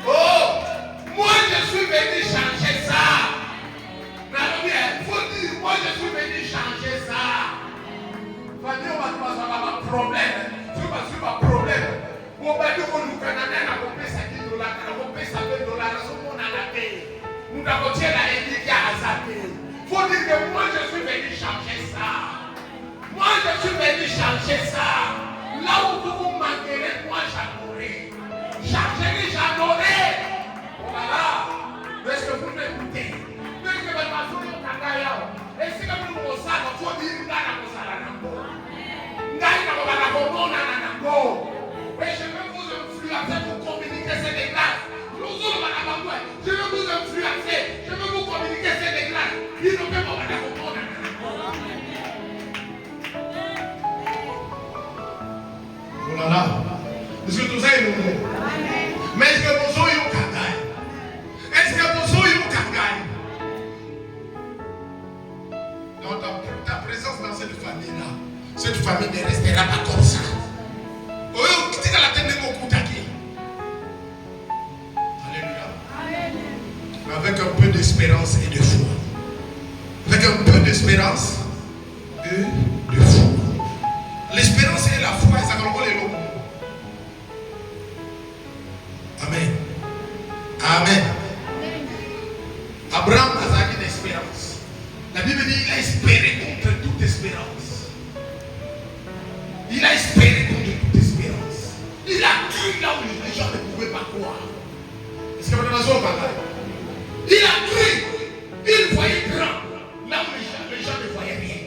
Oh, moi je suis venu changer ça. Il faut dire, moi je suis venu changer ça. Famille, on va dire, pas problème. Tu vas sur ma problème. On va dire, on nous fait un peu ça $10, on paye ça $20, on a la paix. Nous avons tiré la église qui a zappé. Il faut dire que moi je suis venu changer ça. Moi je suis venu changer ça. Là où vous vous manquerez, moi j'adorerai. J'adorerai. Voilà. Est-ce que vous m'écoutez? Est-ce que votre maison est au Kagaya? Est-ce que vous vous savez? Il faut dire que vous avez un salanambo. Et je veux vous influencer pour communiquer ces déclats. Je veux vous influencer. Je veux vous communiquer ces déclats. Il ne peut pas vous. Oh là là. Est-ce que tout ça est nouveau? Mais est-ce que vous avez eu Kagaï? Est-ce que vous avez eu Kagaï? Dans ta présence dans cette famille-là, cette famille ne restera pas comme ça. Avec un peu d'espérance et de foi. Avec un peu d'espérance et de foi. L'espérance et la foi, ça va les lots. Amen. Amen. Abraham a une espérance. La Bible dit qu'il a espéré contre toute espérance. Il a espéré contre toute espérance. Il a cru là où les gens ne pouvaient pas croire. Est-ce que vous avez raison, papa? Il a cru. Il voyait grand. Là où les gens ne voyaient rien.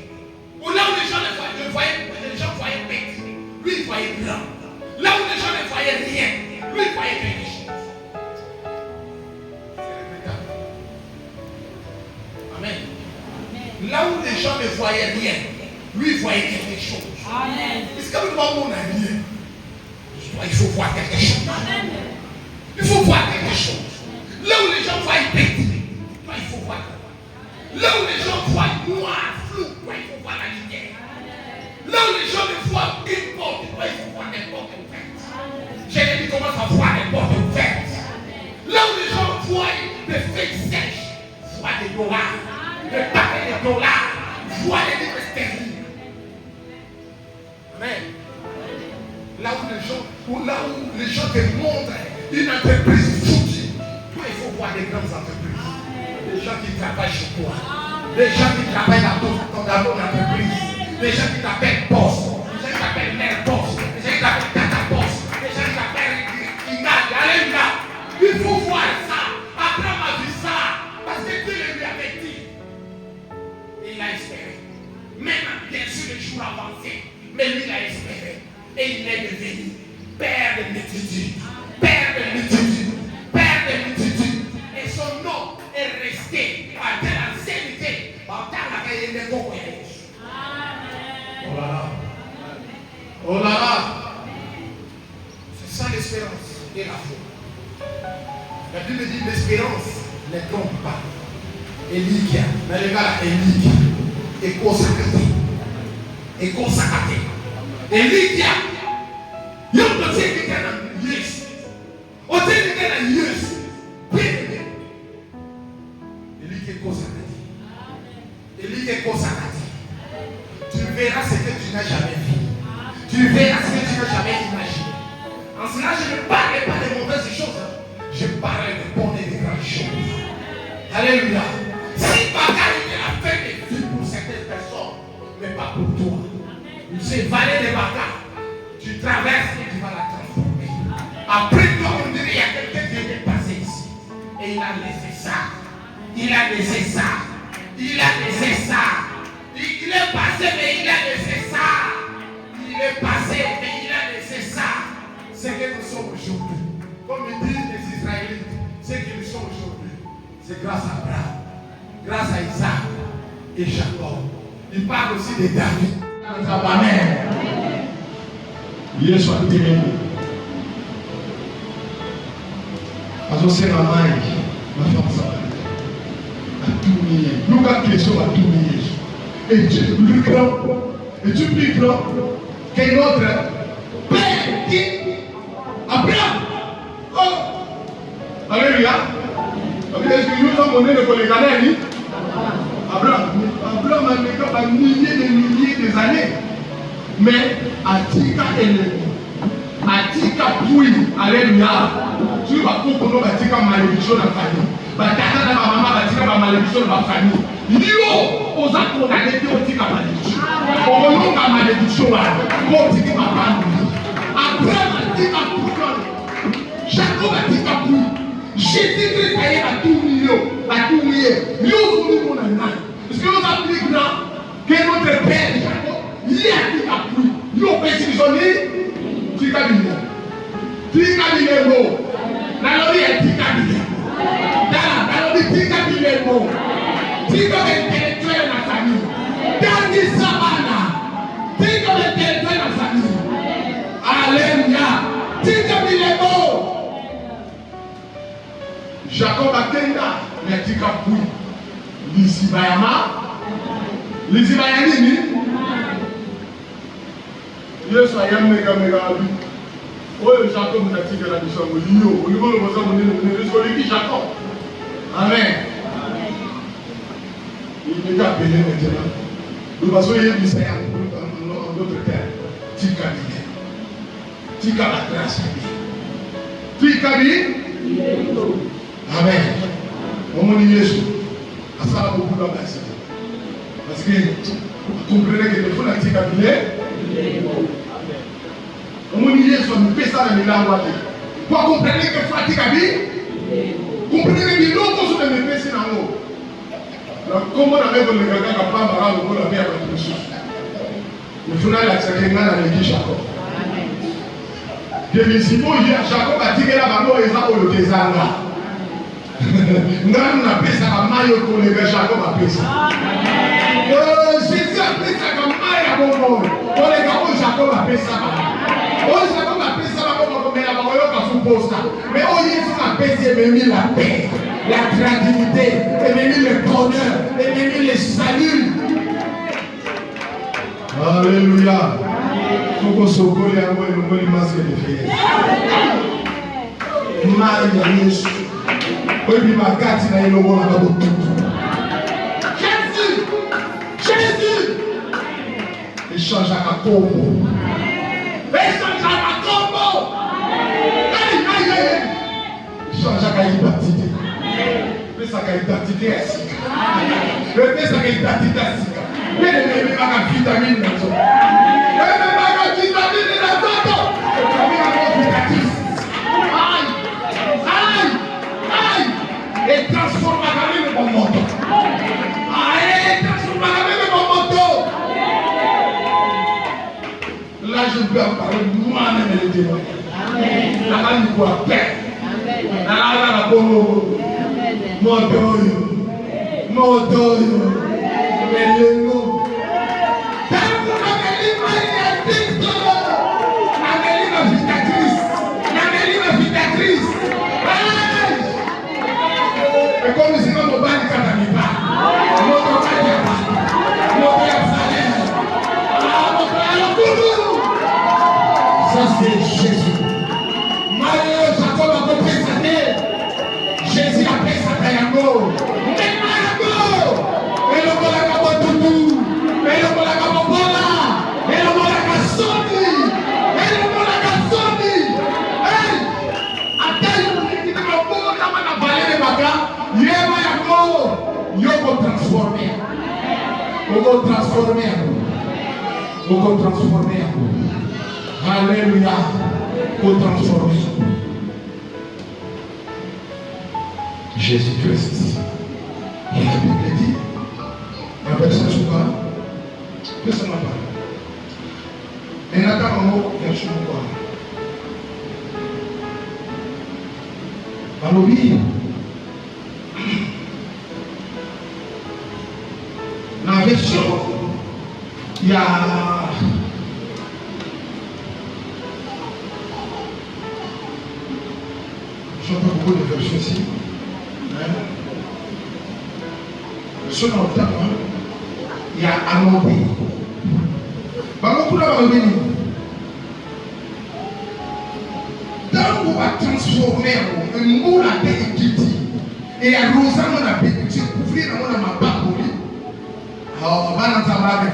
Ou là où les gens voyaient bête. Lui, il voyait grand. Là où les gens ne voyaient rien. Lui, il voyait quelque chose. Amen. Là où les gens ne voyaient rien. Lui, il voyait quelque chose. Amen. Est-ce que vous devez mon ami? Il faut voir quelque chose. Amen. Il faut voir quelque chose. Là où les gens voient bête, toi il faut voir. Là où les gens voient noir, flou, toi il faut voir la lumière. Là où les gens ne voient une porte, toi il faut voir des portes ouvertes. Jérémie commence à voir des portes ouvertes. Là où les gens voient des feuilles sèches, voient des dollars, des paquets de dollars, voient des livres stériles. Amen. Là où les là où les gens te montrent une entreprise foutue. Toi, il faut voir des grandes entreprises. Des gens qui travaillent chez toi. Des gens qui travaillent dans ton entreprise. Des gens qui t'appellent boss. Des gens qui t'appellent mère boss. Des gens qui t'appellent tata boss. Des gens qui t'appellent Inad. Alléluia. Il faut voir ça. Abraham a vu ça. Parce que Dieu lui avait dit. Et il a espéré. Même bien sûr les jours avancés. Mais lui il a espéré. Et il est devenu père de multitudes. Père de multitudes. Père de multitudes. Et son nom est resté par telle ancienneté. Par telle laquelle il est connu. Oh là là. Oh là là. C'est ça l'espérance et la foi. La Bible dit l'espérance ne trompe pas. Elikia, mais le gars là, Elikia, est consacré. Est consacré. Elikia, il y a un petit qui est dans yes. Au petit qui est dans yes. Elikia est consacré. Elikia est consacré. Tu verras ce que tu n'as jamais vu. Tu verras ce que tu n'as jamais imaginé. En cela, je ne parle pas de mauvaises choses. Je parle de bonnes et de grandes choses. Alléluia. Si Bakar était la fin de vie pour certaines personnes, mais pas pour toi. C'est vallée de Bakar. Tu traverses et tu vas la transformer. Après toi, on dirait qu'il y a quelqu'un qui est passé ici. Et il a laissé ça. Il a laissé ça. Il a laissé ça. Il est passé, mais il a laissé ça. Il est passé, mais il a laissé ça. C'est que nous sommes aujourd'hui. Comme ils disent les Israélites, c'est que nous sommes aujourd'hui. C'est grâce à Abraham, grâce à Isaac et Jacob. Il parle aussi de David. Amen. Yesu atimeni. Azosema mangi mafansa. Atumie. Luka question atumie. Es-tu plus grand? Es-tu plus grand qu'un autre père qui Abraham? Oh! Alléluia. Est-ce que nous sommes donnés pour les Canadiens? Abraham a vécu par milliers des années. Mais Atika ennemi. Atika puis. Alléluia. Tu vas comprendre Atika malédiction dans la famille. Batata na maman Atika ma malédiction dans la famille. Yo, aux condamnés qui ont dit la malédiction. Au nom de la malédiction, on dit ma famille. Abraham a dit à tout. Jacob a dit à tout. Jésus-Christ a tout million. Yo, vous nous mon est-ce que nous appelons grand que notre père Jacob, il a dit à tout. Yo, pétitionné, Tikabine. Tikabine mo. Nalori est Tikabine. Nalori Tikabine mo. Tikabine intellectuel dans la famille. Dani Sabana. Tikabine intellectuel dans la famille. Alléluia. Tikabine mo. Jacob a tenda, mais Tikabou. Lisibayama. Lisibayani. Yesu ayamega abi. Oyo Jacob na tika la mission liyo. Au niveau de vos hommes, on est Jacob. Amen. Il est appelé maintenant. Nous passons hier du Seigneur en d'autres terres. Tika bien. Tika la grâce. Tika bien. Amen. Au nom de Jésus. Ça a beaucoup d'ambition. Parce que vous comprenez que le fond a tika bien. Au nom de Jésus, on fait ça dans les langues. Vous comprenez que Fati Kabi? Comprenez que l'autre chose de me faire dans l'eau. Comment on avait le gars qui a pas marre de la paix avec le souffle. Le final a accepté dans l'église Jacob. Bien, si vous Jacob a dit que la maman est là pour le désert. Nous avons fait ça comme maillot pour les gars Jacob a fait ça. Jésus a fait ça comme maillot pour nous. Pour les gars Jacob a fait ça. Jacob a fait ça comme la maman a fait ça. Mais Jésus a fait ça, il a mis la paix, la tranquillité, il a mis le bonheur, il a mis le salut. Alléluia. Il faut que ce soit le masque de prière. Maria Jésus. Oui, ma carte, il a eu le bon à la bouche. Jésus! Jésus! Échange à Kakombo. Échange à Kakombo! identité. Mais ça a identité à Sika. Mais ça a identité à Sika. Mais il y a une vitamine dans ça. Il y a une vitamine dans ça. Il y a une vitamine. Aïe. Et transforme la vie de mon moto. Aïe, transforme la vie de mon moto. Là, je peux en parler moi-même et le témoigner. La vie quoi paix. La bonne. Modoyo. Eleno. Et comme sinon, mon bal n'est pas. Ça, c'est Jésus. Mario, Jacob a compris sa tête. Jésus a pris sa tayango. Mais Mario! Et le Bolaka Botoudou. Et le Bolaka Bobola. Et le Bolaka Soni. Et le Bolaka Soni. Hey! Attends, il dit que le Bolaka m'a valé les bagas. Yéma Yako. Yoko transformé. Yoko transformé. Yoko transformé. Alléluia. Yoko transformé. Jésus-Christ. Et la Bible dit, un verset sur quoi? Laissez-moi parler. Et Nathan en haut, verset sur quoi? Alléluia. Dans la version, il y a je n'ai pas beaucoup de versions ici. Sur notre temps, il y a Amobé. Beaucoup d'Amobé. Tant qu'on va transformer un mot à Bénédicte et à Rosamond à Bénédicte, couvrir un mot à ma babouille. Alors, on va dans ta main.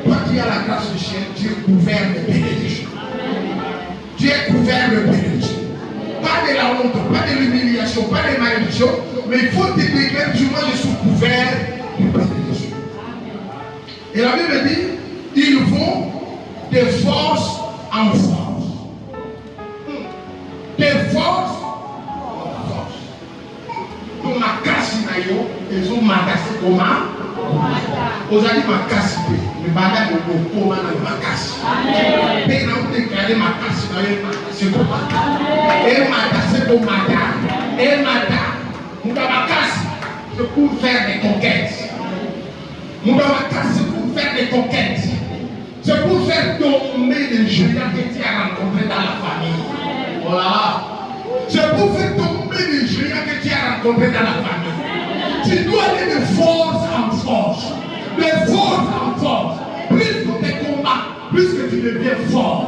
Toi qui as la grâce du ciel, tu es couvert de bénédiction. Tu es couvert de bénédiction. Pas de la honte, pas de l'humiliation, pas de malédiction, mais il faut te déclarer, moi je suis couvert de bénédiction. Et la Bible dit, ils vont de force en force. De force en force. Donc ma casse, ils ont magassé comment? Aujourd'hui, ma casse, le bagage de comment ma casse. Et là, on déclaré ma casse, c'est comment? Et ma casse, c'est pour madame. Et madame, mon casse, c'est pour faire des conquêtes. Mon casse, c'est pour faire des conquêtes. C'est pour faire tomber les géants que tu as rencontrés dans la famille. Voilà. C'est pour faire tomber les géants que tu as rencontrés dans la famille. Tu dois aller de force en force. De force en force. Plus que tes combats, plus que tu deviens fort.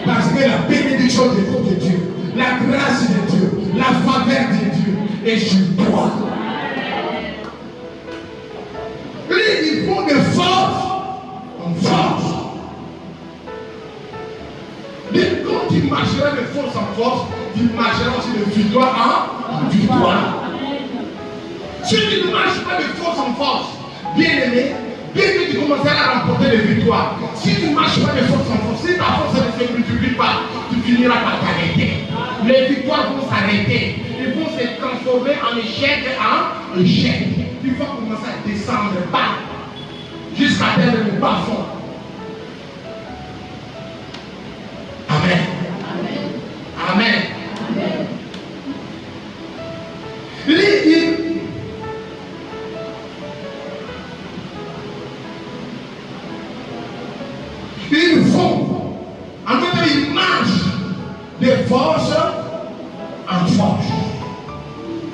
Parce que la bénédiction de Dieu, la grâce de Dieu, la faveur de Dieu est sur toi. Ils font de force en force. Et quand tu marcheras de force en force, tu marcheras aussi de victoire en victoire. Si tu ne marches pas de force en force, bien aimé, dès que tu commenceras à remporter des victoires, si tu ne marches pas de force en force, si ta force ne se multiplie pas, tu finiras par t'arrêter. Les victoires vont s'arrêter. Ils vont se transformer en échec en échec. Tu vas commencer à descendre bas jusqu'à atteindre le bas fond. Amen. Amen. Amen. Ils font, en tout cas, ils marchent de force en force.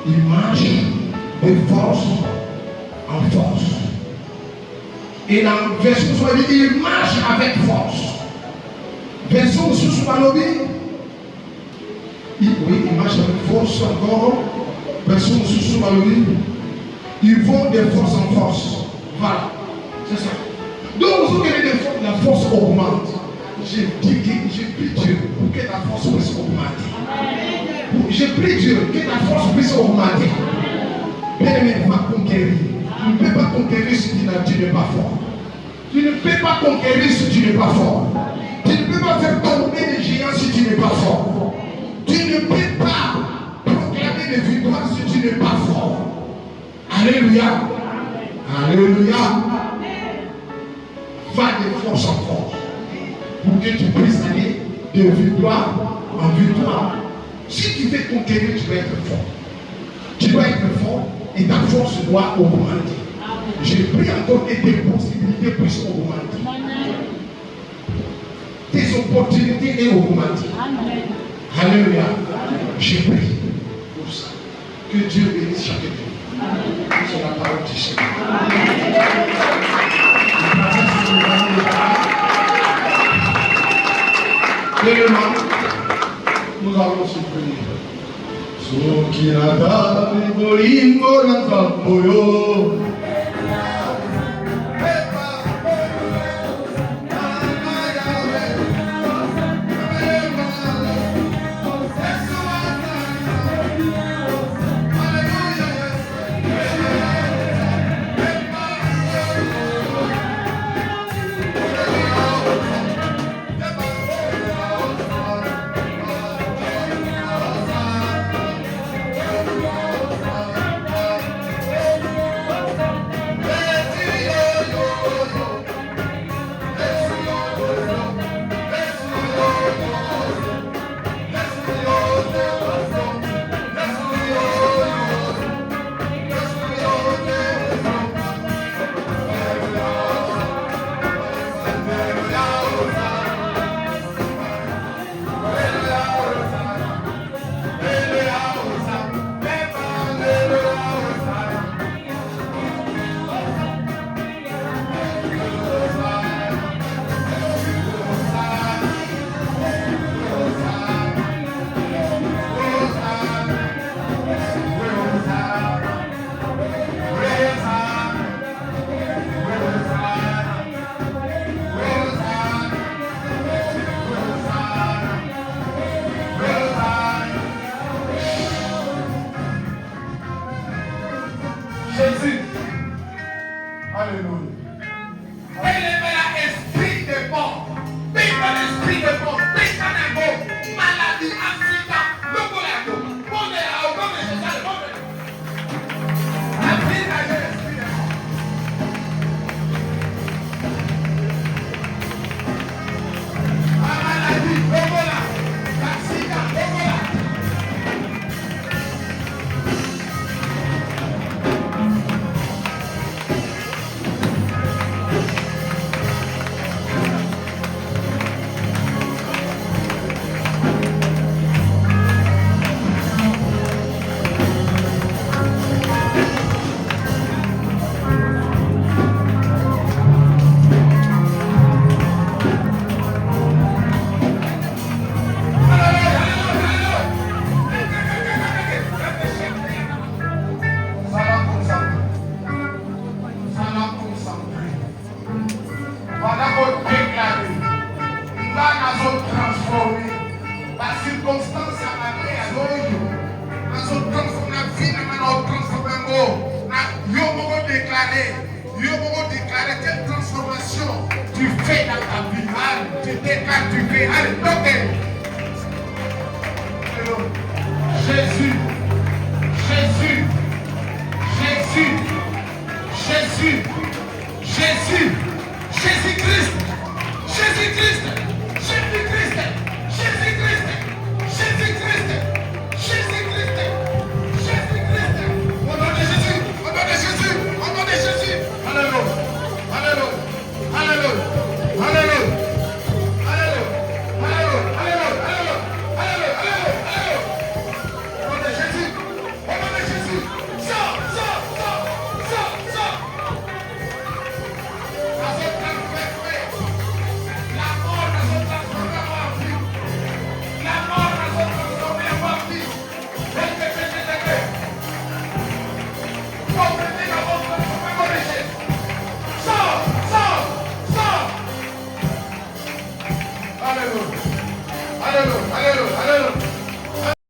Ils marchent de force en force. Et dans le verset où il dit, ils marchent avec force. Verset où ils marchent avec force encore. Verset où ils vont de force en force. Voilà, c'est ça. Donc, vous avez la force augmente. Je dis Dieu pour que ta force puisse augmenter. Je Je prie Dieu que ta force puisse augmenter. Bien-aimé, va conquérir. Tu ne peux pas conquérir si tu n'es pas fort. Tu ne peux pas conquérir si tu n'es pas fort. Tu ne peux pas faire tomber les géants si tu n'es pas fort. Tu ne peux pas proclamer des victoires si tu n'es pas fort. Alléluia. Alléluia. Va de force en force pour que tu puisses aller de victoire en victoire. Si tu veux conquérir, tu vas être fort. Tu dois être fort et ta force doit augmenter. Je prie encore que tes possibilités puissent augmenter. Tes opportunités aient augmenté. Alléluia. Je prie pour ça. Que Dieu bénisse chacun de nous. C'est la parole du Seigneur. Deuxièmement, nous allons se prier. Sukirata bolingo na kapoyo. Jésus. Alléluia. Élevez l'esprit de mort. Pète l'esprit de mort. Pète un mot. Maladie, accident. Le bolado. Bonne à bonne et c'est ça le bonne. La vie n'a pas l'esprit de mort. La maladie, le bolado. L'accident, le bolado. Déclarer quelle transformation tu fais dans ta vie. Tu déclares, tu fais. Allez, donc, Jésus, Jésus, Jésus, Jésus, Jésus, Jésus-Christ, Jésus-Christ, Jésus-Christ, Jésus-Christ, Jésus-Christ, Jésus-Christ, Jésus-Christ, au nom de Jésus, au nom de Jésus, au nom de Jésus. Alléluia, Alléluia, Alléluia, Alléluia, Alléluia, Alléluia, Alléluia, Alléluia, Alléluia, Alléluia. Au nom de Jésus, au nom de Jésus, sors, sors, sors, sors, sors. La zone transformée, la mort la zone transformée en vie, la mort la zone transformée en vie. Pauvreté la zone transformée en richesse. Sors, sors, sors. Alléluia, Alléluia, Alléluia, Alléluia.